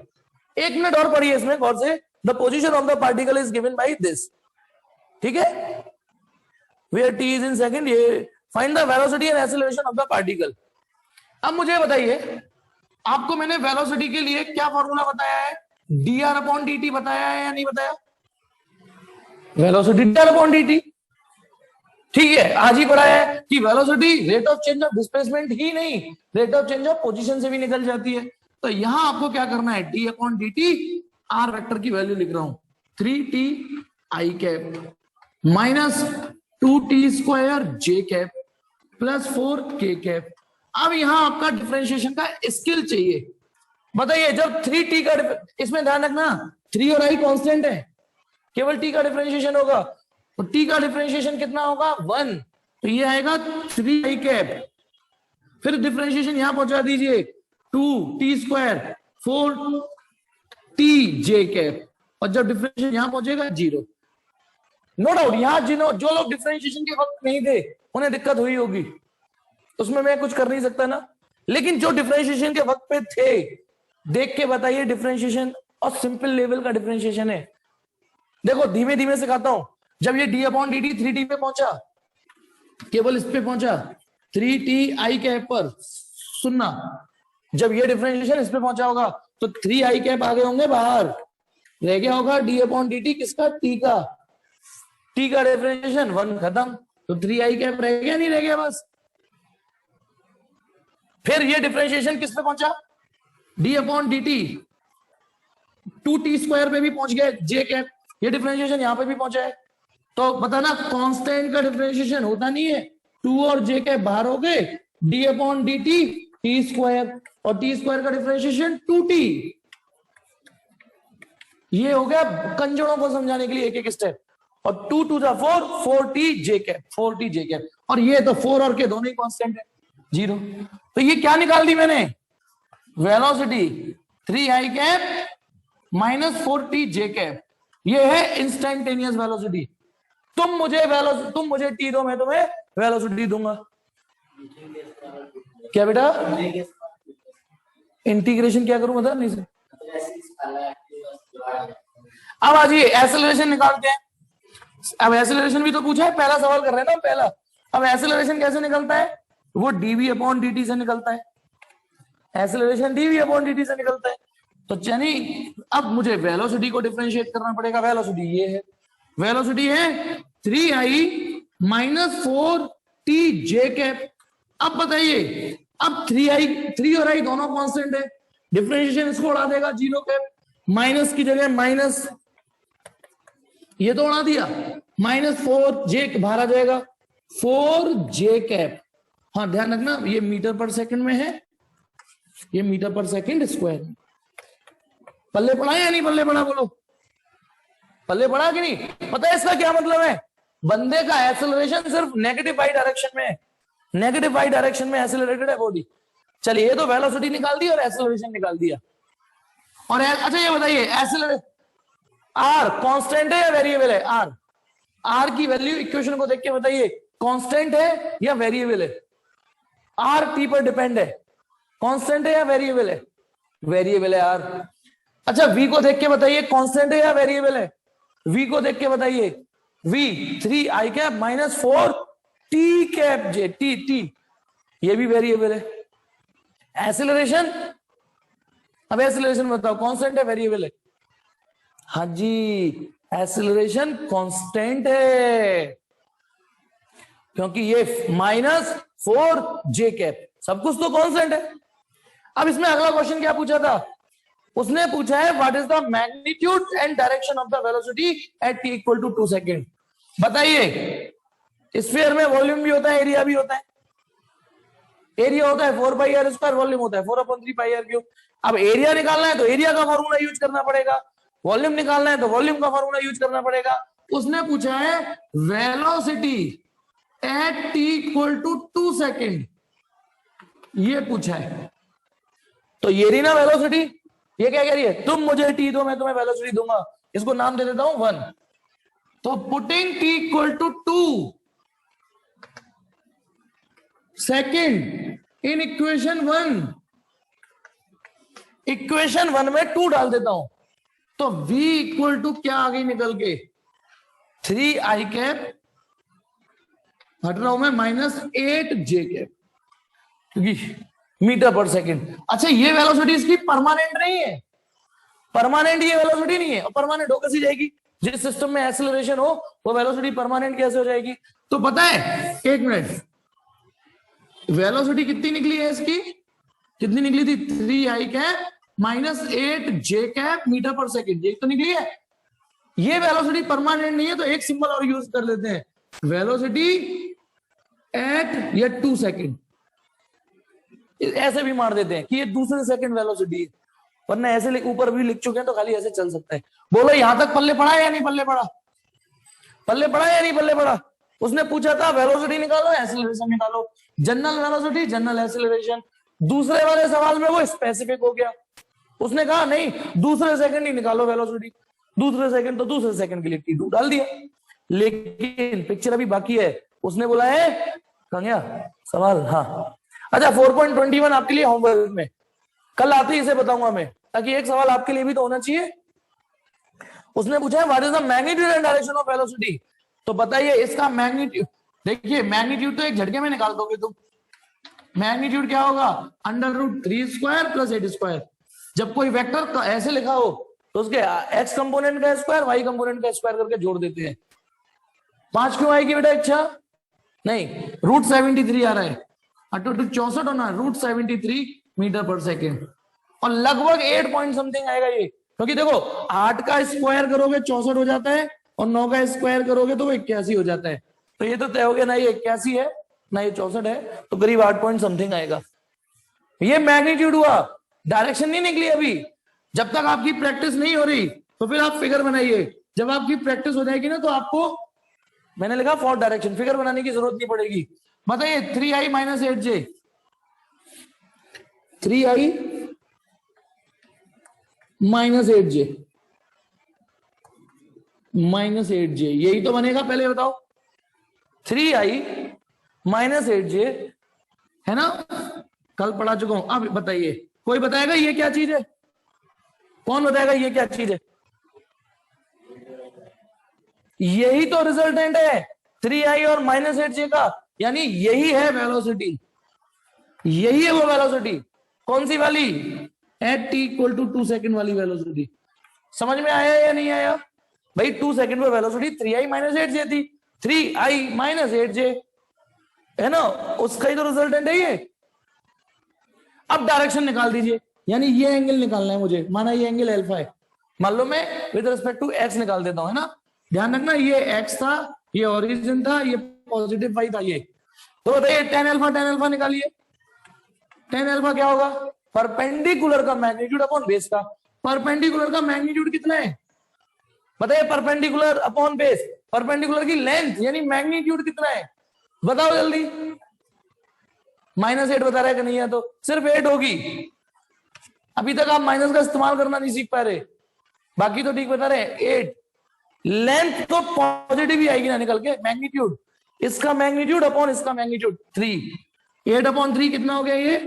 1 मिनट और पढ़िए इसमें गौर से। The position of the particle is given by this, ठीक है, where t is in second, ये find the velocity and acceleration of the particle. अब मुझे बताइए, आपको मैंने वेलोसिटी के लिए क्या फॉर्मूला बताया है? dr अपॉन dt बताया है या नहीं बताया? वेलोसिटी dr अपॉन dt, ठीक है, आज ही पढ़ा है कि velocity rate of change of displacement ही नहीं, rate of change of position से भी निकल जाती है। तो यहां आपको क्या करना है, d upon dt, R vector की वैल्यू लिख रहा हूं 3t I cap minus 2t square J cap plus 4k cap. अब यहां आपका डिफरेंशिएशन का स्किल चाहिए। बताइए जब 3t का, इसमें ध्यान रखना 3 और i कांस्टेंट है, केवल t का डिफरेंशिएशन होगा, तो t का डिफरेंशिएशन कितना होगा 1, तो ये आएगा 3i कैप। फिर डिफरेंशिएशन यहां पहुंचा दीजिए 2t square 4t J cap, और जब डिफरेंशिएशन यहां पहुंचेगा 0। नो डाउट यहां जो लोग डिफरेंशिएशन के वक्त नहीं थे उन्हें दिक्कत हुई होगी, उसमें मैं कुछ कर नहीं सकता ना। लेकिन जो डिफरेंशिएशन के वक्त पे थे, देख के बताइए डिफरेंशिएशन, और सिंपल लेवल का डिफरेंशिएशन है। देखो धीमे धीमे सिखाता हूं। जब ये d अपॉन dt 3t पे पहुंचा, केवल इस पे पहुंचा 3t आई कैप पर, सुनना, जब ये डिफरेंशिएशन इस पे पहुंचा होगा तो 3 आई कैप आगे होंगे बाहर, रह गया होगा d अपॉन dt किसका? t का। t का डिफरेंशिएशन 1 खत्म, तो 3 आई कैप रह गया नहीं रह गया? बस फिर ये डिफरेंशिएशन किस पे पहुंचा, D upon D T, 2t square पे भी पहुंच गए जे कैप, ये डिफरेंशिएशन यहां पे भी पहुंचा है। तो पता ना कांस्टेंट का डिफरेंशिएशन होता नहीं है, 2 और जे कैप बाहर हो गए, D upon D T T square, और टी स्क्वायर का डिफरेंशिएशन 2t। ये हो गया कंजोड़ों को समझाने के लिए एक एक स्टेप। और 2 to the 4, 4t J cap, 4t J cap, और ये तो 4 और के दोनों ही कांस्टेंट है, 0। तो ये क्या निकाल दी मैंने, velocity 3i cap minus 4t J cap, ये है इंस्टेंटेनियस वेलोसिटी। तुम मुझे टी दो, मैं तुम्हें वेलोसिटी दूंगा। क्या बेटा, इंटीग्रेशन क्या करूं बता नहीं से। अब आज ये एक्सेलरेशन निकालते हैं। अब एक्सेलरेशन भी तो पूछा है, पहला सवाल कर रहे हैं ना पहला। अब एक्सेलरेशन कैसे निकलता है, वो डीवी अपॉन डी टी से निकलता है, acceleration D V upon D T से निकलता है। तो यानी अब मुझे वेलोसिटी को डिफरेंशिएट करना पड़ेगा। वेलोसिटी ये है, वेलोसिटी है 3i minus 4t J cap. अब बताइए, अब 3 और i दोनों कांस्टेंट है, डिफरेंशिएशन इसको उड़ा देगा 0 कैप, माइनस की जगह माइनस, ये तो उड़ा दिया, माइनस 4 जे बाहर आ जाएगा, 4 जे कैप। हाँ ध्यान रखना, ये मीटर पर सेकंड में है, ये मीटर पर सेकंड स्क्वायर। पल्ले पड़ा या नहीं पल्ले पड़ा, बोलो पल्ले पड़ा कि नहीं। पता है इसका क्या मतलब है, बंदे का एक्सेलरेशन सिर्फ नेगेटिव वाई डायरेक्शन में है, नेगेटिव वाई डायरेक्शन में एक्सेलरेटेड है बॉडी। चलिए ये तो वेलोसिटी निकाल दी और एक्सेलरेशन निकाल दिया। और अच्छा ये बताइए, एक्सेलरेशन आर कांस्टेंट है या वेरिएबल है, आर की वैल्यू इक्वेशन को देख के बताइए, कांस्टेंट है या वेरिएबल है। आर टी पर डिपेंड है, कांस्टेंट है या वेरिएबल है, वेरिएबल है आर। अच्छा वी को देख के बताइए, कांस्टेंट है या वेरिएबल है, वी को देख के बताइए, V 3i cap minus 4t cap J T T, ये भी वेरिएबल है। एक्सेलरेशन, अब एक्सेलरेशन बताओ कांस्टेंट है वेरिएबल है। हाँ जी, एक्सेलरेशन कांस्टेंट है, क्योंकि ये माइनस 4 जे कैप, सब कुछ तो कांस्टेंट है। अब इसमें अगला क्वेश्चन क्या पूछा था, उसने पूछा है what is the magnitude and direction of the velocity at t equal to 2 second. बताइए, स्फीयर में वॉल्यूम भी होता है, एरिया भी होता है। एरिया होता है 4 पाई आर स्क्वायर, वॉल्यूम होता है 4/3 पाई आर क्यूब। अब एरिया निकालना है तो एरिया का फॉर्मूला यूज करना पड़ेगा, वॉल्यूम निकालना है तो वॉल्यूम का फॉर्मूला यूज करना पड़ेगा। उसने पूछा है velocity at t equal to 2 second, ये पूछा है। तो ये रही ना वेलोसिटी, ये क्या कह रही है, तुम मुझे t दो मैं तुम्हें वेलोसिटी दूंगा, इसको नाम दे देता हूं 1। तो putting t equal to 2 second in equation 1, equation 1 में 2 डाल देता हूं, तो v इक्वल टू क्या आ गई निकल के, 3i कैप, हट रहा हूं मैं, माइनस 8 जे कैप, क्योंकि मीटर पर सेकंड। अच्छा ये वेलोसिटी इसकी परमानेंट नहीं है, परमानेंट ये वेलोसिटी नहीं है, और परमानेंट हो कैसी जाएगी, जिस सिस्टम में एक्सेलरेशन हो वो वेलोसिटी परमानेंट कैसे हो जाएगी। तो पता है, एक मिनट, वेलोसिटी कितनी निकली है इसकी, कितनी निकली थी, 3i कैप माइनस 8 जे कैप मीटर पर सेकंड, ये तो निकली है। ये वेलोसिटी परमानेंट नहीं है, तो एक सिंबल और यूज कर लेते हैं, वेलोसिटी एट या 2 सेकेंड, ऐसे भी मार देते हैं कि ये दूसरे सेकंड वेलोसिटी है, वरना ऐसे ऊपर भी लिख चुके हैं तो खाली ऐसे चल सकता है। बोलो यहां तक पल्ले पड़ा है या नहीं पल्ले पड़ा, पल्ले पड़ा है या नहीं पल्ले पड़ा। उसने पूछा था वेलोसिटी निकालो एक्सेलरेशन निकालो, जनरल वेलोसिटी जनरल एक्सेलरेशन। दूसरे वाले सवाल में वो स्पेसिफिक हो गया, उसने कहा नहीं दूसरे सेकंड ही निकालो वेलोसिटी, दूसरे सेकंड तो दूसरे सेकंड के लिए t2 डाल दिया। लेकिन पिक्चर अभी बाकी है, उसने बोला है कहां गया सवाल, हाँ अच्छा 4.21 आपके लिए होमवर्क में, कल आते ही इसे बताऊंगा मैं, ताकि एक सवाल आपके लिए भी तो होना चाहिए। उसने पूछा है what is the magnitude and direction of velocity. तो बताइए इसका मैग्नीट्यूड, देखिए मैग्नीट्यूड तो एक झटके में निकाल दोगे तुम, मैग्नीट्यूड क्या होगा, √3 स्क्वायर प्लस 8 स्क्वायर। जब कोई वेक्टर ऐसे लिखा हो तो उसके x कंपोनेंट का स्क्वायर y कंपोनेंट का स्क्वायर करके जोड़ देते हैं। 5 क्यों आएगी बेटा, अच्छा नहीं, √73 आ रहा है, 64 होना, √73 मीटर पर सेकेंड, और लगभग 8 पॉइंट समथिंग आएगा ये, क्योंकि देखो 8 का स्क्वायर करोगे 64 हो जाता है, और 9 का स्क्वायर करोगे तो वो 81 हो जाता है। तो ये तो तय हो गया, ना ये 81 है ना ये 64 है, तो करीब 8 पॉइंट समथिंग आएगा। ये मैग्नीट्यूड हुआ, डायरेक्शन नहीं निकली अभी। जब तक आपकी प्रैक्टिस नहीं हो रही तो फिर आप फिगर बनाइए, जब आपकी प्रैक्टिस हो जाएगी ना तो आपको, मैंने लिखा फोर्थ डायरेक्शन, फिगर बनाने की जरूरत नहीं पड़ेगी। बताइए 3i minus 8j, 3i minus 8j minus 8j, यही तो बनेगा, पहले बताओ। 3i माइनस 8j है ना, कल पढ़ा चुका हूं। अब बताइए, कोई बताएगा ये क्या चीज है? कौन बताएगा ये क्या चीज है? यही तो रिजल्टेंट है 3i और माइनस 8j का, यानी यही है वेलोसिटी, यही है वो वेलोसिटी। कौन सी वाली? At t equal to 2 second वाली वेलोसिटी। समझ में आया या नहीं आया भाई? 2 सेकेंड पे वेलोसिटी 3i माइनस 8j थी, 3i माइनस 8j है ना, उसका ही तो रिजल्टेंट है ये। अब डायरेक्शन निकाल दीजिए, यानी ये एंगल निकालना है मुझे, माना ये एंगल अल्फा है, मान लो मैं विद रिस्पेक्ट टू एक्स निकाल देता हूं, है ना। ध्यान रखना, ये एक्स था, ये ओरिजिन था, ये पॉजिटिव फाई था ये। तो बताइए tan अल्फा निकालिए। tan अल्फा क्या होगा? परपेंडिकुलर का मैग्नीट्यूड अपॉन बेस का। परपेंडिकुलर का मैग्नीट्यूड कितना है बताइए? परपेंडिकुलर अपॉन बेस, परपेंडिकुलर की लेंथ यानी मैग्नीट्यूड कितना है बताओ जल्दी। -8 बता रहा है कि नहीं है? तो सिर्फ 8 होगी। अभी तक आप माइनस का इस्तेमाल करना नहीं सीख पा रहे, बाकी तो ठीक बता रहे हैं। 8 लेंथ तो पॉजिटिव ही आएगी ना निकल के, मैग्नीट्यूड, इसका मैग्नीट्यूड अपॉन इसका मैग्नीट्यूड 3, 8 अपॉन 3 कितना हो गया ये?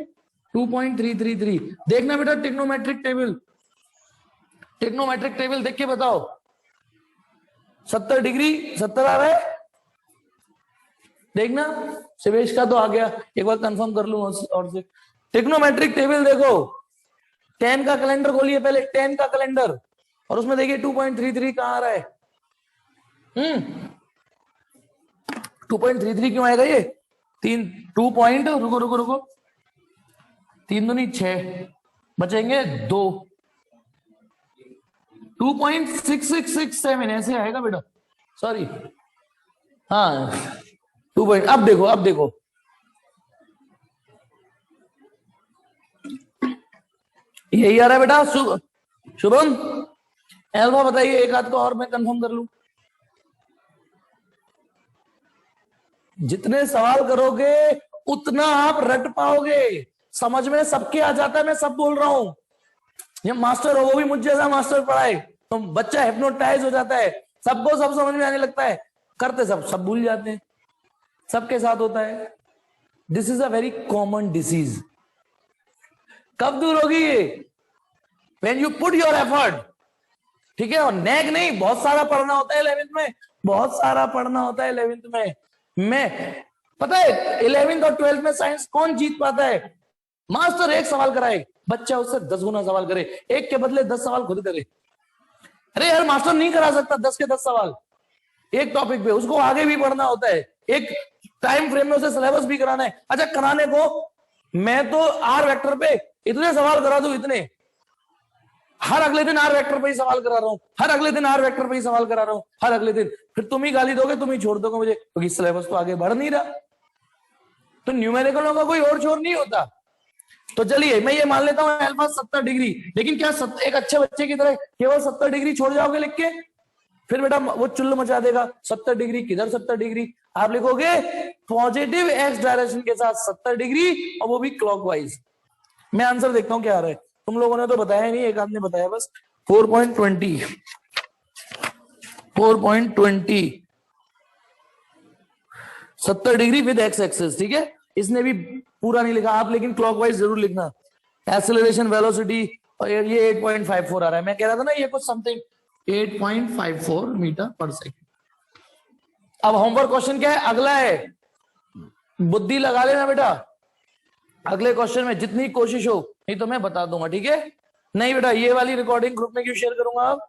2.333। देखना बेटा टिग्नोमेट्रिक टेबल, टिग्नोमेट्रिक टेबल देख के बताओ। 70 डिग्री 70 आ रहा है, देखना। शिवेश का तो आ गया, एक बार कंफर्म कर लूं और से। टिग्नोमेट्रिक टेबल देखो, 10 का कैलेंडर खोलिए पहले, 10 का कैलेंडर, और उसमें देखिए 2.33 कहां आ रहा है। 2.33 क्यों आएगा ये? 3 2 पॉइंट, रुको रुको रुको, 3 दूनी 6 बचेंगे 2, 2.6667 ऐसे आएगा बेटा, सॉरी हाँ 2 पॉइंट। अब देखो, अब देखो यही आ रहा है बेटा। शुभम अल्फा बताइए, एक आध को और मैं कंफर्म कर लूं। जितने सवाल करोगे उतना आप रट पाओगे, समझ में सबके आ जाता है। मैं सब बोल रहा हूं, ये मास्टर हो वो भी मुझ जैसा मास्टर पढ़ाए तो बच्चा हिप्नोटाइज हो जाता है, सबको सब समझ में आने लगता है, करते सब भूल जाते हैं, सबके साथ होता है। This is a very common disease. कब दूर होगी ये? When you put your effort, ठीक है। और नैग नहीं, बहुत सारा पढ़ना होता है 11th में, बहुत सारा पढ़ना होता है 11th में। मैं पता है 11th और 12th में साइंस कौन जीत पाता है? मास्टर एक सवाल कराए, बच्चा उससे 10 गुना सवाल करे, एक के बदले 10 सवाल खुद करे। अरे यार मास्टर नहीं करा सकता 10 के 10 सवाल एक टॉपिक पे, उसको आगे भी पढ़ना होता है, एक टाइम फ्रेम में उसे सिलेबस भी कराना है। अच्छा कराने को मैं तो आर वेक्टर पे इतने सवाल करा दूं, इतने, हर अगले दिन आर वेक्टर पे ही सवाल करा रहा हूं, हर अगले दिन आर वेक्टर पे ही सवाल करा रहा हूं, हर अगले दिन। फिर तुम ही गाली दोगे, तुम ही छोड़ दोगे मुझे, क्योंकि सिलेबस तो आगे बढ़ नहीं रहा। तो न्यूमेरिकलों का कोई और छोर नहीं होता। तो चलिए मैं ये मान लेता हूं अल्फा 70 डिग्री, लेकिन क्या एक अच्छे बच्चे की तरह केवल 70 डिग्री छोड़ जाओगे लिख के? फिर बेटा वो चुल्ल मचा देगा, 70 डिग्री किधर 70 डिग्री? आप लिखोगे पॉजिटिव एक्स डायरेक्शन के साथ 70 डिग्री, और वो भी क्लॉकवाइज। मैं आंसर देखता हूं क्या आ रहा है। तुम लोगों ने तो बताया नहीं, एक आदमी बताया बस। 4.20 70 डिग्री विद एक्स एक्सिस, ठीक है। इसने भी पूरा नहीं लिखा आप, लेकिन क्लॉकवाइज जरूर लिखना। एक्सेलरेशन वेलोसिटी, और ये 8.54 आ रहा है। मैं कह रहा था ना ये कुछ समथिंग 8.54 मीटर पर सेकेंड। अब होमवर्क क्वेश्चन क्या है? अगला है, बुद्धि लगा लेना बेटा, अगले क्वेश्चन में जितनी कोशिश हो, नहीं तो मैं बता दूंगा, ठीक है। नहीं बेटा ये वाली रिकॉर्डिंग ग्रुप में क्यों शेयर करूंगा आप?